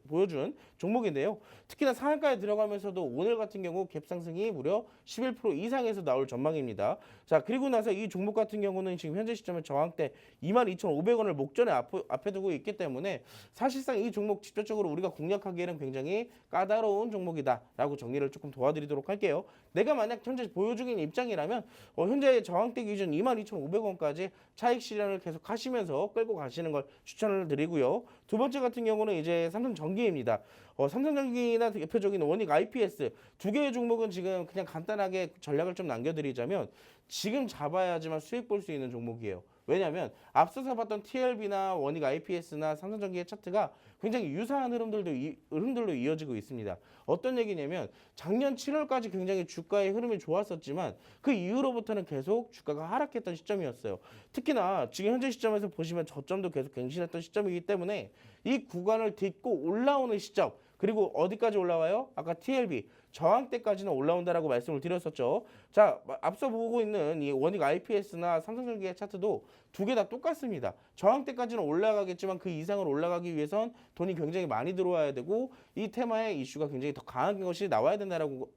보여준 종목인데요. 특히나 상한가에 들어가면서도 오늘 같은 경우 갭 상승이 무려 11% 이상에서 나올 전망입니다. 자, 그리고 나서 이 종목 같은 경우는 지금 현재 시점에 저항대 22,500원을 목전에 앞에 두고 있기 때문에 사실상 이 종목 직접적으로 우리가 공략하기에는 굉장히 까다로운 종목이다라고 정리를 조금 도와드리도록 할게요. 내가 만약 현재 보유 중인 입장이라면 현재 저항대 기준 22,500원까지 차익 실현을 계속 하시면서 끌고 가시는 걸 추천을 드리고요. 두 번째 같은 경우는 이제 삼성전기입니다. 삼성전기나 대표적인 원익 IPS 두 개의 종목은 지금 그냥 간단하게 전략을 좀 남겨드리자면 지금 잡아야지만 수익 볼 수 있는 종목이에요. 왜냐하면 앞서서 봤던 TLB나 원익 IPS나 삼성전기의 차트가 굉장히 유사한 흐름들로 이어지고 있습니다. 어떤 얘기냐면 작년 7월까지 굉장히 주가의 흐름이 좋았었지만 그 이후로부터는 계속 주가가 하락했던 시점이었어요. 특히나 지금 현재 시점에서 보시면 저점도 계속 갱신했던 시점이기 때문에 이 구간을 딛고 올라오는 시점 그리고 어디까지 올라와요? 아까 TLB 저항대까지는 올라온다라고 말씀을 드렸었죠. 자, 앞서 보고 있는 이 원익 IPS나 삼성전기의 차트도 두 개 다 똑같습니다. 저항대까지는 올라가겠지만 그 이상을 올라가기 위해선 돈이 굉장히 많이 들어와야 되고 이 테마의 이슈가 굉장히 더 강한 것이 나와야 된다라고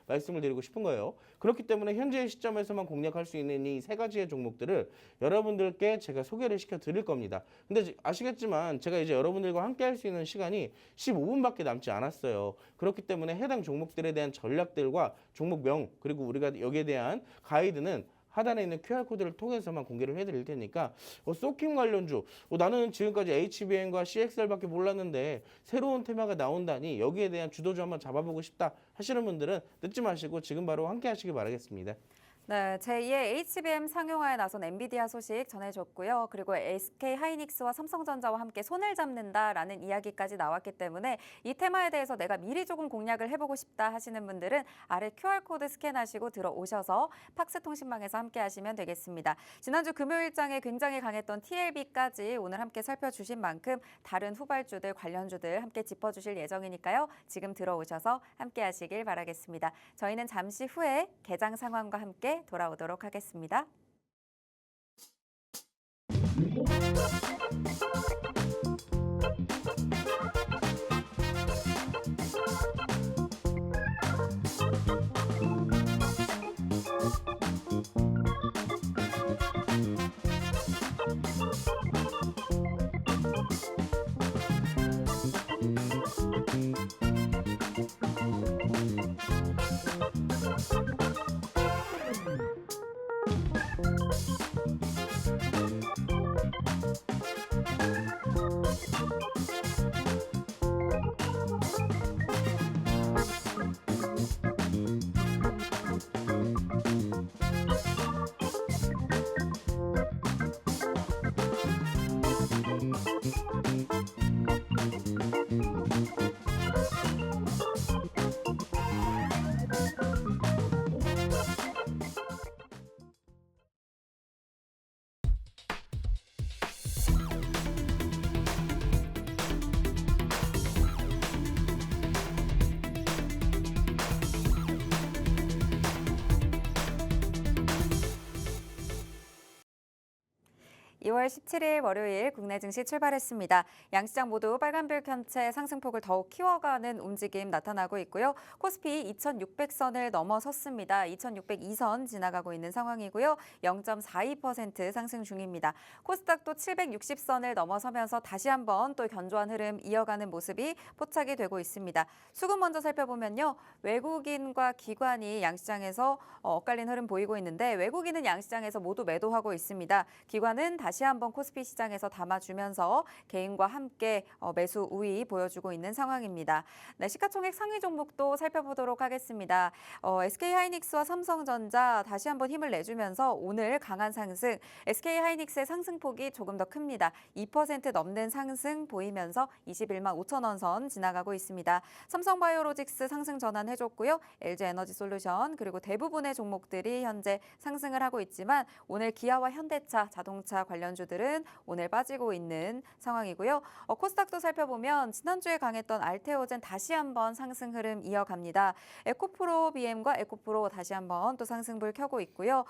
말씀을 드리고 싶은 거예요. 그렇기 때문에 현재 시점에서만 공략할 수 있는 이 세 가지의 종목들을 여러분들께 제가 소개를 시켜 드릴 겁니다. 근데 아시겠지만 제가 이제 여러분들과 함께 할 수 있는 시간이 15분밖에 남지 않았어요. 그렇기 때문에 해당 종목들에 대한 전략들과 종목명 그리고 우리가 여기에 대한 가이드는 하단에 있는 QR코드를 통해서만 공개를 해드릴 테니까 소킹 관련주 나는 지금까지 HBM과 CXL밖에 몰랐는데 새로운 테마가 나온다니 여기에 대한 주도주 한번 잡아보고 싶다 하시는 분들은 늦지 마시고 지금 바로 함께 하시기 바라겠습니다. 네, 제2의 HBM 상용화에 나선 엔비디아 소식 전해줬고요. 그리고 SK 하이닉스와 삼성전자와 함께 손을 잡는다라는 이야기까지 나왔기 때문에 이 테마에 대해서 내가 미리 조금 공략을 해보고 싶다 하시는 분들은 아래 QR코드 스캔하시고 들어오셔서 팍스통신망에서 함께 하시면 되겠습니다. 지난주 금요일장에 굉장히 강했던 TLB까지 오늘 함께 살펴주신 만큼 다른 후발주들, 관련주들 함께 짚어주실 예정이니까요. 지금 들어오셔서 함께 하시길 바라겠습니다. 저희는 잠시 후에 개장 상황과 함께 돌아오도록 하겠습니다. 2월 17일 월요일 국내 증시 출발했습니다. 양시장 모두 빨간불 켠 채 상승폭을 더욱 키워가는 움직임 나타나고 있고요. 코스피 2,600선을 넘어섰습니다. 2,602선 지나가고 있는 상황이고요. 0.42% 상승 중입니다. 코스닥도 760선을 넘어서면서 다시 한번 또 견조한 흐름 이어가는 모습이 포착이 되고 있습니다. 수급 먼저 살펴보면요. 외국인과 기관이 양시장에서 엇갈린 흐름 보이고 있는데 외국인은 양시장에서 모두 매도하고 있습니다. 기관은 다시 한번 코스피 시장에서 담아주면서 개인과 함께 매수 우위 보여주고 있는 상황입니다. 네, 시가총액 상위 종목도 살펴보도록 하겠습니다. SK하이닉스와 삼성전자 다시 한번 힘을 내주면서 오늘 강한 상승, SK하이닉스의 상승폭이 조금 더 큽니다. 2% 넘는 상승 보이면서 21만 5천 원 선 지나가고 있습니다. 삼성바이오로직스 상승 전환해줬고요. LG에너지솔루션 그리고 대부분의 종목들이 현재 상승을 하고 있지만 오늘 기아와 현대차, 자동차 관련주들은 오늘 빠지고 있는 상황이고요. 코스닥도 살펴보면 지난주에 강했던 알테오젠 다시 한번 상승 흐름 이어갑니다. 에코프로 BM과 에코프로 다시 한번 또 상승불 켜고 있고요.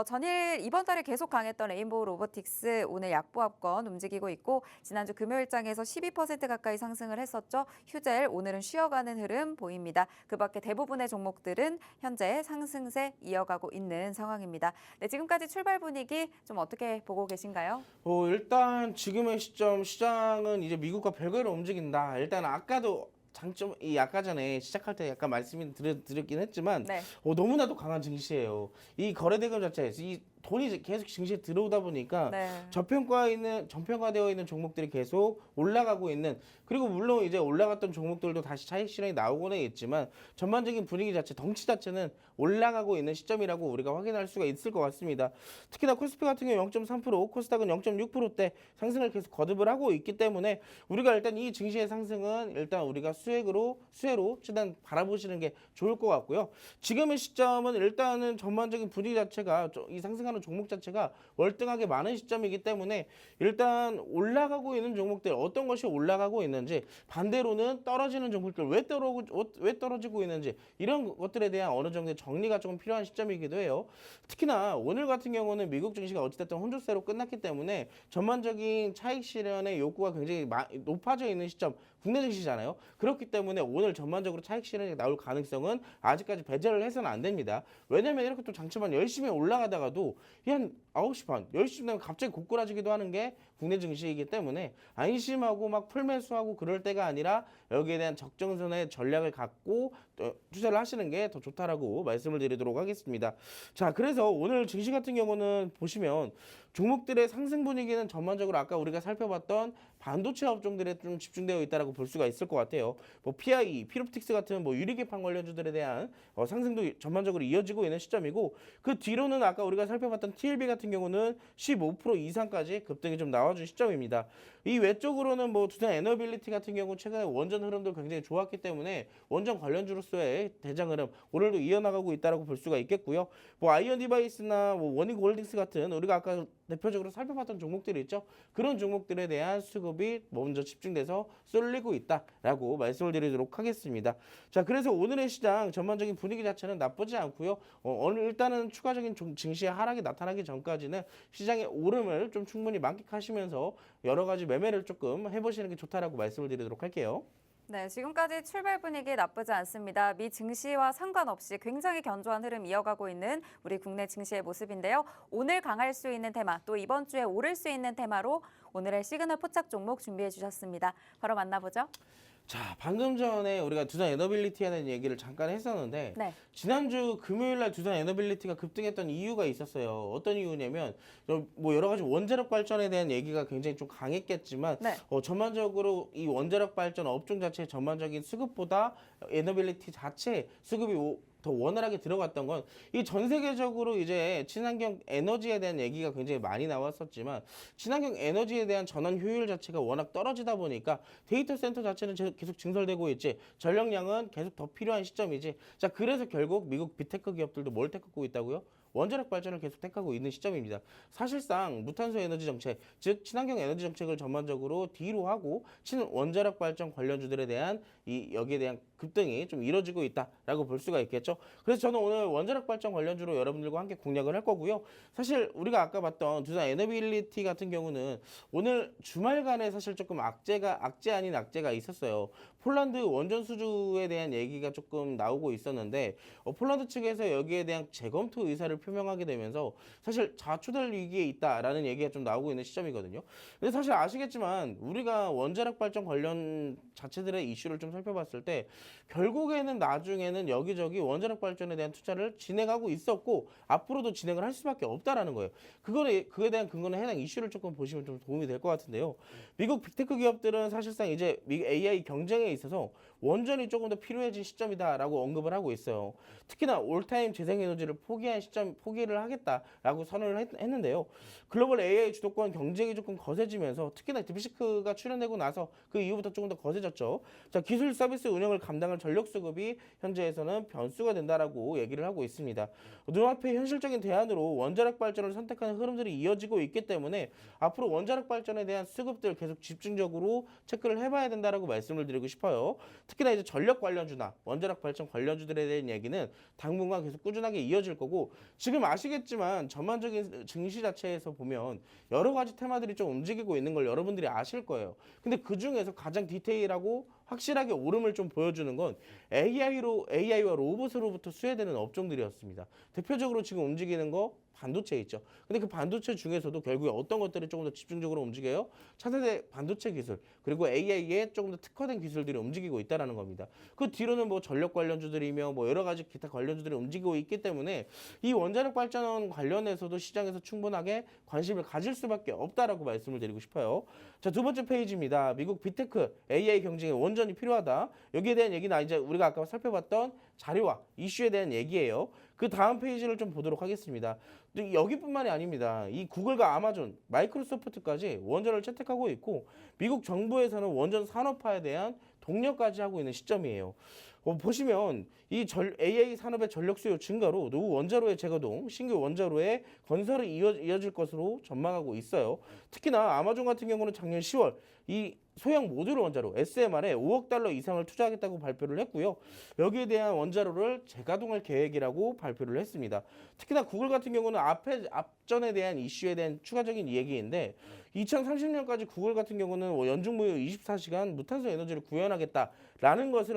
전일 이번 달에 계속 강했던 레인보우 로보틱스 오늘 약보합권 움직이고 있고 지난주 금요일장에서 12% 가까이 상승을 했었죠. 휴젤 오늘은 쉬어가는 흐름 보입니다. 그 밖에 대부분의 종목들은 현재 상승세 이어가고 있는 상황입니다. 네, 지금까지 출발 분위기 좀 어떻게 보고 계신가요? 일단 지금의 시점 시장은 이제 미국과 별개로 움직인다. 일단 아까도 장점 아까 전에 시작할 때 약간 말씀을 드렸긴 했지만 네. 너무나도 강한 증시예요. 이 거래대금 자체, 이 돈이 계속 증시에 들어오다 보니까 네. 저평가되어 있는 종목들이 계속 올라가고 있는, 그리고 물론 이제 올라갔던 종목들도 다시 차익 실현이 나오고는 있지만 전반적인 분위기 자체, 덩치 자체는 올라가고 있는 시점이라고 우리가 확인할 수가 있을 것 같습니다. 특히나 코스피 같은 경우 0.3%, 코스닥은 0.6%대 상승을 계속 거듭을 하고 있기 때문에 우리가 일단 이 증시의 상승은 일단 우리가 수혜로 최대한 바라보시는 게 좋을 것 같고요. 지금의 시점은 일단은 전반적인 분위기 자체가 이 상승하는 종목 자체가 월등하게 많은 시점이기 때문에 일단 올라가고 있는 종목들 어떤 것이 올라가고 있는지, 반대로는 떨어지는 종목들 왜 떨어지고 있는지, 이런 것들에 대한 어느 정도의 정리가 조금 필요한 시점이기도 해요. 특히나 오늘 같은 경우는 미국 증시가 어찌됐든 혼조세로 끝났기 때문에 전반적인 차익 실현의 욕구가 굉장히 높아져 있는 시점, 국내 증시잖아요. 그렇기 때문에 오늘 전반적으로 차익 실현이 나올 가능성은 아직까지 배제를 해서는 안 됩니다. 왜냐면 이렇게 또 장초반 열심히 올라가다가도 한 9시 반, 10시 되면 갑자기 고꾸라지기도 하는 게 국내 증시이기 때문에 안심하고 막 풀매수하고 그럴 때가 아니라 여기에 대한 적정선의 전략을 갖고 투자를 하시는 게 더 좋다라고 말씀을 드리도록 하겠습니다. 자, 그래서 오늘 증시 같은 경우는 보시면 종목들의 상승 분위기는 전반적으로 아까 우리가 살펴봤던 반도체 업종들에 좀 집중되어 있다라고 볼 수가 있을 것 같아요. 뭐 PI, 피롭틱스 같은 뭐 유리개판 관련주들에 대한 상승도 전반적으로 이어지고 있는 시점이고, 그 뒤로는 아까 우리가 살펴봤던 TLB 같은 경우는 15% 이상까지 급등이 좀 나와준 시점입니다. 이 외적으로는 뭐 두산 에너빌리티 같은 경우 최근에 원전 흐름도 굉장히 좋았기 때문에 원전 관련주로서의 대장 흐름 오늘도 이어나가고 있다라고 볼 수가 있겠고요. 뭐 아이언 디바이스나 뭐 원익홀딩스 같은 우리가 아까 대표적으로 살펴봤던 종목들이 있죠. 그런 종목들에 대한 수급이 먼저 집중돼서 쏠리고 있다라고 말씀을 드리도록 하겠습니다. 자, 그래서 오늘의 시장 전반적인 분위기 자체는 나쁘지 않고요. 일단은 추가적인 증시의 하락이 나타나기 전까지는 시장의 오름을 좀 충분히 만끽하시면서 여러 가지 매매를 조금 해보시는 게 좋다라고 말씀을 드리도록 할게요. 네, 지금까지 출발 분위기 나쁘지 않습니다. 미 증시와 상관없이 굉장히 견조한 흐름 이어가고 있는 우리 국내 증시의 모습인데요. 오늘 강할 수 있는 테마, 또 이번 주에 오를 수 있는 테마로 오늘의 시그널 포착 종목 준비해 주셨습니다. 바로 만나보죠. 자, 방금 전에 우리가 두산 에너빌리티에 대한 얘기를 잠깐 했었는데 네. 지난주 금요일날 두산 에너빌리티가 급등했던 이유가 있었어요. 어떤 이유냐면 뭐 여러 가지 원자력 발전에 대한 얘기가 굉장히 좀 강했겠지만 네. 전반적으로 이 원자력 발전 업종 자체의 전반적인 수급보다 에너빌리티 자체 수급이 더 원활하게 들어갔던 건 이 전 세계적으로 이제 친환경 에너지에 대한 얘기가 굉장히 많이 나왔었지만 친환경 에너지에 대한 전환 효율 자체가 워낙 떨어지다 보니까 데이터 센터 자체는 계속 증설되고 있지, 전력량은 계속 더 필요한 시점이지. 자, 그래서 결국 미국 빅테크 기업들도 뭘 택하고 있다고요? 원자력 발전을 계속 택하고 있는 시점입니다. 사실상 무탄소 에너지 정책, 즉 친환경 에너지 정책을 전반적으로 뒤로 하고 원자력 발전 관련주들에 대한 여기에 대한 급등이 좀 이뤄지고 있다라고 볼 수가 있겠죠. 그래서 저는 오늘 원자력 발전 관련주로 여러분들과 함께 공략을 할 거고요. 사실 우리가 아까 봤던 두산 에너빌리티 같은 경우는 오늘 주말간에 사실 조금 악재 아닌 악재가 있었어요. 폴란드 원전 수주에 대한 얘기가 조금 나오고 있었는데 폴란드 측에서 여기에 대한 재검토 의사를 표명하게 되면서 사실 자초될 위기에 있다라는 얘기가 좀 나오고 있는 시점이거든요. 근데 사실 아시겠지만 우리가 원자력 발전 관련 자체들의 이슈를 좀 살펴봤을 때 결국에는 나중에는 여기저기 원자력 발전에 대한 투자를 진행하고 있었고 앞으로도 진행을 할 수밖에 없다라는 거예요. 그거에 대한 근거는 해당 이슈를 조금 보시면 좀 도움이 될 것 같은데요. 미국 빅테크 기업들은 사실상 이제 AI 경쟁에 있어서 원전이 조금 더 필요해진 시점이다라고 언급을 하고 있어요. 특히나 올타임 재생에너지를 포기를 하겠다라고 선언을 했는데요. 글로벌 AI 주도권 경쟁이 조금 거세지면서 특히나 딥시크가 출연되고 나서 그 이후부터 조금 더 거세졌죠. 자, 기술 서비스 운영을 감당할 전력 수급이 현재에서는 변수가 된다라고 얘기를 하고 있습니다. 눈앞에 현실적인 대안으로 원자력 발전을 선택하는 흐름들이 이어지고 있기 때문에 앞으로 원자력 발전에 대한 수급들 계속 집중적으로 체크를 해봐야 된다라고 말씀을 드리고 싶어요. 특히나 이제 전력 관련주나 원자력 발전 관련주들에 대한 얘기는 당분간 계속 꾸준하게 이어질 거고 지금 아시겠지만 전반적인 증시 자체에서 보면 여러 가지 테마들이 좀 움직이고 있는 걸 여러분들이 아실 거예요. 근데 그 중에서 가장 디테일하고 확실하게 오름을 좀 보여주는 건 AI와 로봇으로부터 수혜되는 업종들이었습니다. 대표적으로 지금 움직이는 거 반도체 있죠. 근데 그 반도체 중에서도 결국에 어떤 것들이 조금 더 집중적으로 움직여요? 차세대 반도체 기술 그리고 AI에 조금 더 특화된 기술들이 움직이고 있다는 겁니다. 그 뒤로는 뭐 전력 관련주들이며 뭐 여러 가지 기타 관련주들이 움직이고 있기 때문에 이 원자력 발전 관련해서도 시장에서 충분하게 관심을 가질 수밖에 없다라고 말씀을 드리고 싶어요. 자, 두 번째 페이지입니다. 미국 빅테크 AI 경쟁에 원전이 필요하다. 여기에 대한 얘기는 이제 우리가 아까 살펴봤던 자료와 이슈에 대한 얘기예요. 그 다음 페이지를 좀 보도록 하겠습니다. 여기뿐만이 아닙니다. 이 구글과 아마존, 마이크로소프트까지 원전을 채택하고 있고 미국 정부에서는 원전 산업화에 대한 독려까지 하고 있는 시점이에요. 보시면 이 AI 산업의 전력 수요 증가로 노후 원자로의 재가동, 신규 원자로의 건설이 이어질 것으로 전망하고 있어요. 특히나 아마존 같은 경우는 작년 10월 이 소형 모듈 원자로 SMR에 5억 달러 이상을 투자하겠다고 발표를 했고요. 여기에 대한 원자로를 재가동할 계획이라고 발표를 했습니다. 특히나 구글 같은 경우는 앞전에 대한 이슈에 대한 추가적인 얘기인데 2030년까지 구글 같은 경우는 연중 무휴 24시간 무탄소 에너지를 구현하겠다라는 것을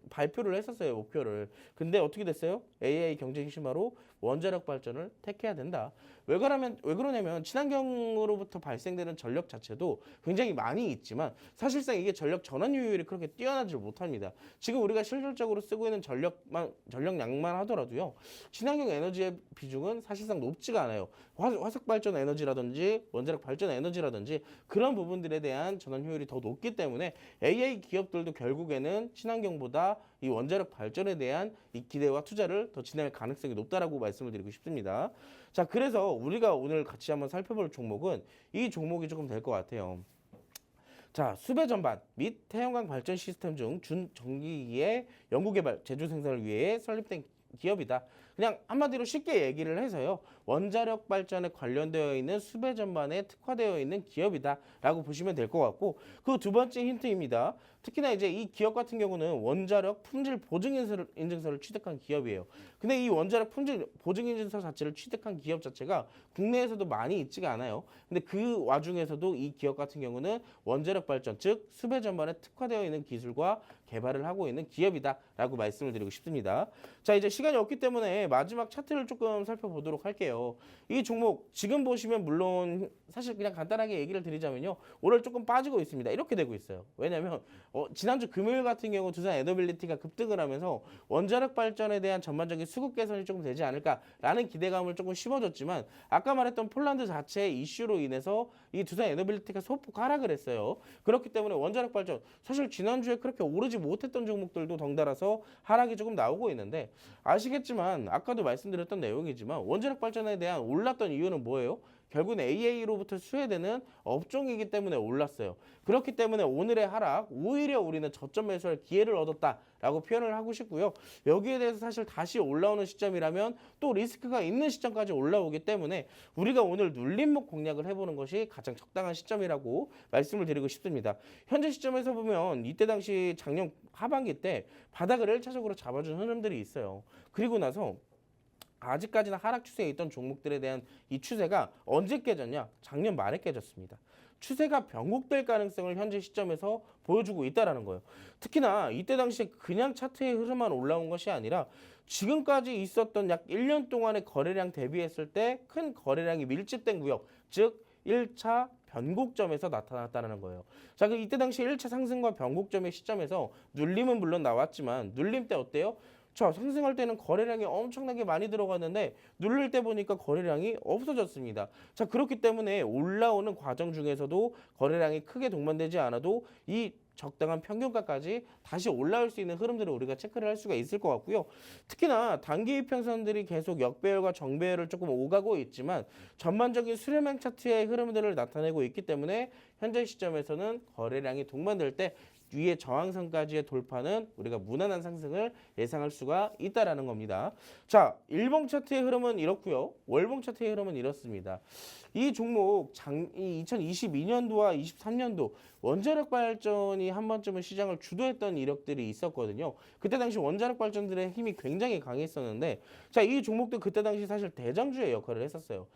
발표를 했었어요. 목표를. 근데 어떻게 됐어요? AI 경쟁 심화로 원자력 발전을 택해야 된다. 왜 그러냐면 친환경으로부터 발생되는 전력 자체도 굉장히 많이 있지만 사실상 이게 전력 전환 효율이 그렇게 뛰어나지 못합니다. 지금 우리가 실질적으로 쓰고 있는 전력량만 하더라도요. 친환경 에너지의 비중은 사실상 높지가 않아요. 화석 발전 에너지라든지 원자력 발전 에너지라든지 그런 부분들에 대한 전환 효율이 더 높기 때문에 AI 기업들도 결국에는 친환경보다 이 원자력 발전에 대한 이 기대와 투자를 더 진행할 가능성이 높다라고 말씀을 드리고 싶습니다. 자, 그래서 우리가 오늘 같이 한번 살펴볼 종목은 이 종목이 조금 될 것 같아요. 자, 수배 전반 및 태양광 발전 시스템 중 준전기기의 연구개발, 제조 생산을 위해 설립된 기업이다. 그냥 한마디로 쉽게 얘기를 해서요. 원자력 발전에 관련되어 있는 수배 전반에 특화되어 있는 기업이다라고 보시면 될 것 같고 그 두 번째 힌트입니다. 특히나 이제 이 기업 같은 경우는 원자력 품질 보증 인증서를 취득한 기업이에요. 근데 이 원자력 품질 보증 인증서 자체를 취득한 기업 자체가 국내에서도 많이 있지가 않아요. 근데 그 와중에서도 이 기업 같은 경우는 원자력 발전 즉 수배 전반에 특화되어 있는 기술과 개발을 하고 있는 기업이다라고 말씀을 드리고 싶습니다. 자, 이제 시간이 없기 때문에 마지막 차트를 조금 살펴보도록 할게요. 이 종목 지금 보시면 물론 사실 그냥 간단하게 얘기를 드리자면요. 오늘 조금 빠지고 있습니다. 이렇게 되고 있어요. 왜냐하면 지난주 금요일 같은 경우 두산 에너빌리티가 급등을 하면서 원자력 발전에 대한 전반적인 수급 개선이 조금 되지 않을까라는 기대감을 조금 심어줬지만 아까 말했던 폴란드 자체의 이슈로 인해서 이 두산 에너빌리티가 소폭 하락을 했어요. 그렇기 때문에 원자력 발전 사실 지난주에 그렇게 오르지 못했던 종목들도 덩달아서 하락이 조금 나오고 있는데 아시겠지만 아까도 말씀드렸던 내용이지만 원자력 발전에 대한 올랐던 이유는 뭐예요? 결국은 AA로부터 수혜되는 업종이기 때문에 올랐어요. 그렇기 때문에 오늘의 하락 오히려 우리는 저점 매수할 기회를 얻었다라고 표현을 하고 싶고요. 여기에 대해서 사실 다시 올라오는 시점이라면 또 리스크가 있는 시점까지 올라오기 때문에 우리가 오늘 눌림목 공략을 해보는 것이 가장 적당한 시점이라고 말씀을 드리고 싶습니다. 현재 시점에서 보면 이때 당시 작년 하반기 때 바닥을 1차적으로 잡아준 흐름들이 있어요. 그리고 나서 아직까지는 하락 추세에 있던 종목들에 대한 이 추세가 언제 깨졌냐? 작년 말에 깨졌습니다. 추세가 변곡될 가능성을 현재 시점에서 보여주고 있다는 거예요. 특히나 이때 당시에 그냥 차트의 흐름만 올라온 것이 아니라 지금까지 있었던 약 1년 동안의 거래량 대비했을 때 큰 거래량이 밀집된 구역, 즉 1차 변곡점에서 나타났다는 거예요. 자, 그 이때 당시 1차 상승과 변곡점의 시점에서 눌림은 물론 나왔지만 눌림 때 어때요? 자, 상승할 때는 거래량이 엄청나게 많이 들어갔는데 누를 때 보니까 거래량이 없어졌습니다. 자, 그렇기 때문에 올라오는 과정 중에서도 거래량이 크게 동반되지 않아도 이 적당한 평균가까지 다시 올라올 수 있는 흐름들을 우리가 체크를 할 수가 있을 것 같고요. 특히나 단기 이평선들이 계속 역배열과 정배열을 조금 오가고 있지만 전반적인 수렴형 차트의 흐름들을 나타내고 있기 때문에 현재 시점에서는 거래량이 동반될 때 위의 저항선까지의 돌파는 우리가 무난한 상승을 예상할 수가 있다라는 겁니다. 자, 일봉 차트의 흐름은 이렇고요. 월봉 차트의 흐름은 이렇습니다. 이 종목 이 2022년도와 23년도 원자력 발전이 한 번쯤은 시장을 주도했던 이력들이 있었거든요. 그때 당시 원자력 발전들의 힘이 굉장히 강했었는데, 자, 이 종목도 그때 당시 사실 대장주의 역할을 했었어요.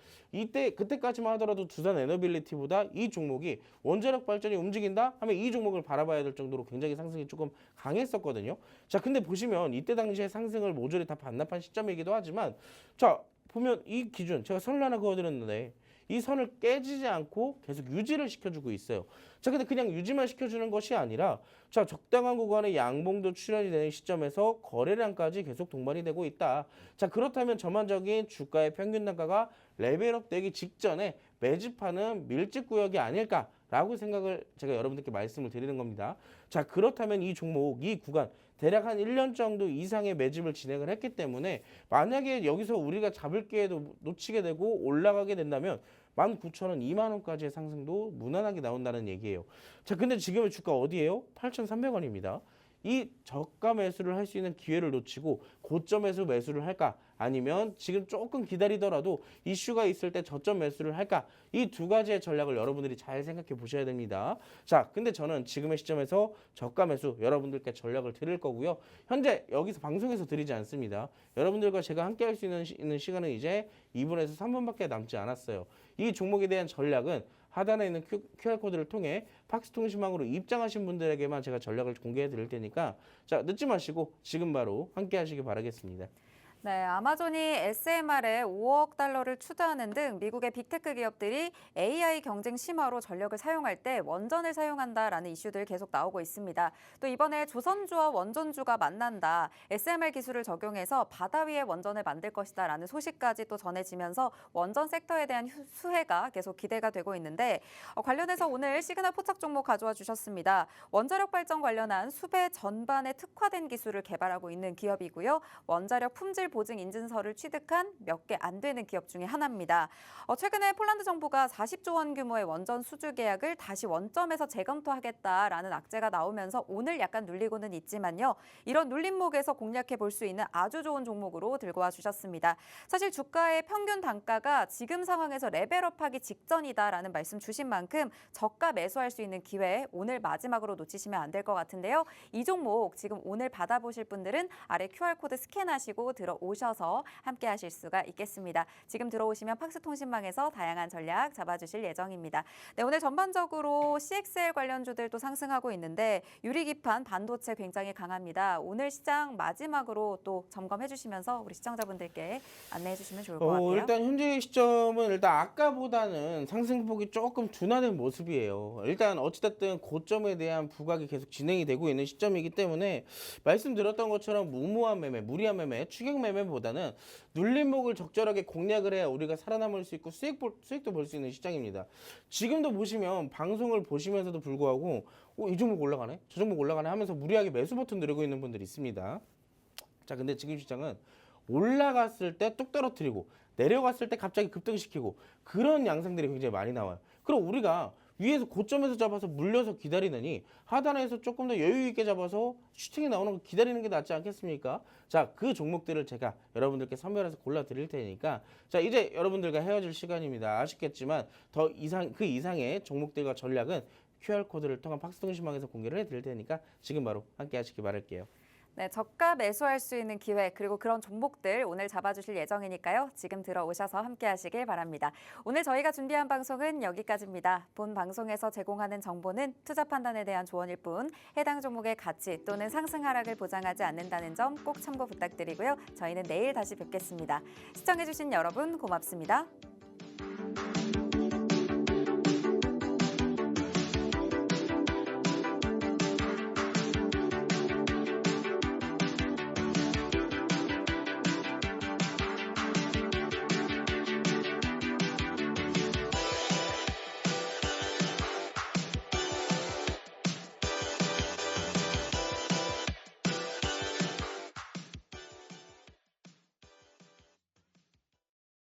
그때까지만 하더라도 두산 에너빌리티보다 이 종목이 원자력 발전이 움직인다 하면 이 종목을 바라봐야 될 정도로 굉장히 상승이 조금 강했었거든요. 자, 근데 보시면 이때 당시에 상승을 모조리 다 반납한 시점이기도 하지만, 자, 보면 이 기준 제가 선을 하나 그어드렸는데 이 선을 깨지지 않고 계속 유지를 시켜주고 있어요. 자, 근데 그냥 유지만 시켜주는 것이 아니라, 자, 적당한 구간에 양봉도 출현이 되는 시점에서 거래량까지 계속 동반이 되고 있다. 자, 그렇다면 전반적인 주가의 평균 단가가 레벨업 되기 직전에 매집하는 밀집 구역이 아닐까라고 생각을 제가 여러분들께 말씀을 드리는 겁니다. 자, 그렇다면 이 종목, 이 구간 대략 한 1년 정도 이상의 매집을 진행을 했기 때문에 만약에 여기서 우리가 잡을 기회도 놓치게 되고 올라가게 된다면 19,000원, 2만 원까지의 상승도 무난하게 나온다는 얘기예요. 자, 근데 지금의 주가 어디예요? 8,300원입니다. 이 저가 매수를 할 수 있는 기회를 놓치고 고점에서 매수를 할까? 아니면 지금 조금 기다리더라도 이슈가 있을 때 저점 매수를 할까? 이 두 가지의 전략을 여러분들이 잘 생각해 보셔야 됩니다. 자, 근데 저는 지금의 시점에서 저가 매수 여러분들께 전략을 드릴 거고요. 현재 여기서 방송에서 드리지 않습니다. 여러분들과 제가 함께 할 수 있는 시간은 이제 2분에서 3분밖에 남지 않았어요. 이 종목에 대한 전략은 하단에 있는 QR코드를 통해 팍스통신망으로 입장하신 분들에게만 제가 전략을 공개해 드릴 테니까, 자, 늦지 마시고 지금 바로 함께 하시기 바라겠습니다. 네, 아마존이 SMR에 5억 달러를 투자하는 등 미국의 빅테크 기업들이 AI 경쟁 심화로 전력을 사용할 때 원전을 사용한다라는 이슈들 계속 나오고 있습니다. 또 이번에 조선주와 원전주가 만난다, SMR 기술을 적용해서 바다 위에 원전을 만들 것이다라는 소식까지 또 전해지면서 원전 섹터에 대한 수혜가 계속 기대가 되고 있는데, 관련해서 오늘 시그널 포착 종목 가져와 주셨습니다. 원자력 발전 관련한 수배 전반에 특화된 기술을 개발하고 있는 기업이고요. 원자력 품질 보증 인증서를 취득한 몇 개 안 되는 기업 중에 하나입니다. 최근에 폴란드 정부가 40조 원 규모의 원전 수주 계약을 다시 원점에서 재검토하겠다라는 악재가 나오면서 오늘 약간 눌리고는 있지만요. 이런 눌림목에서 공략해 볼 수 있는 아주 좋은 종목으로 들고 와 주셨습니다. 사실 주가의 평균 단가가 지금 상황에서 레벨업하기 직전이다라는 말씀 주신 만큼 저가 매수할 수 있는 기회 오늘 마지막으로 놓치시면 안 될 것 같은데요. 이 종목 지금 오늘 받아보실 분들은 아래 QR코드 스캔하시고 들어오셔서 함께 하실 수가 있겠습니다. 지금 들어오시면 팍스통신망에서 다양한 전략 잡아주실 예정입니다. 네, 오늘 전반적으로 CXL 관련주들도 상승하고 있는데 유리기판 반도체 굉장히 강합니다. 오늘 시장 마지막으로 또 점검해 주시면서 우리 시청자분들께 안내해 주시면 좋을 것 같아요. 일단 현재 시점은 일단 아까보다는 상승폭이 조금 둔화된 모습이에요. 일단 어찌됐든 고점에 대한 부각이 계속 진행이 되고 있는 시점이기 때문에 말씀드렸던 것처럼 무모한 매매, 무리한 매매, 추격 매매보다는 눌림목을 적절하게 공략을 해야 우리가 살아남을 수 있고 수익도 볼 수 있는 시장입니다. 지금도 보시면 방송을 보시면서도 불구하고 이 종목 올라가네? 저 종목 올라가네? 하면서 무리하게 매수 버튼 누르고 있는 분들이 있습니다. 자, 근데 지금 시장은 올라갔을 때 뚝 떨어뜨리고 내려갔을 때 갑자기 급등시키고 그런 양상들이 굉장히 많이 나와요. 그럼 우리가 위에서 고점에서 잡아서 물려서 기다리느니 하단에서 조금 더 여유 있게 잡아서 슈팅이 나오는 거 기다리는 게 낫지 않겠습니까? 자, 그 종목들을 제가 여러분들께 선별해서 골라 드릴 테니까 자, 이제 여러분들과 헤어질 시간입니다. 아쉽겠지만 그 이상의 종목들과 전략은 QR코드를 통한 팍스통신망에서 공개를 해드릴 테니까 지금 바로 함께 하시기 바랄게요. 네, 저가 매수할 수 있는 기회 그리고 그런 종목들 오늘 잡아주실 예정이니까요. 지금 들어오셔서 함께 하시길 바랍니다. 오늘 저희가 준비한 방송은 여기까지입니다. 본 방송에서 제공하는 정보는 투자 판단에 대한 조언일 뿐 해당 종목의 가치 또는 상승 하락을 보장하지 않는다는 점 꼭 참고 부탁드리고요. 저희는 내일 다시 뵙겠습니다. 시청해주신 여러분 고맙습니다.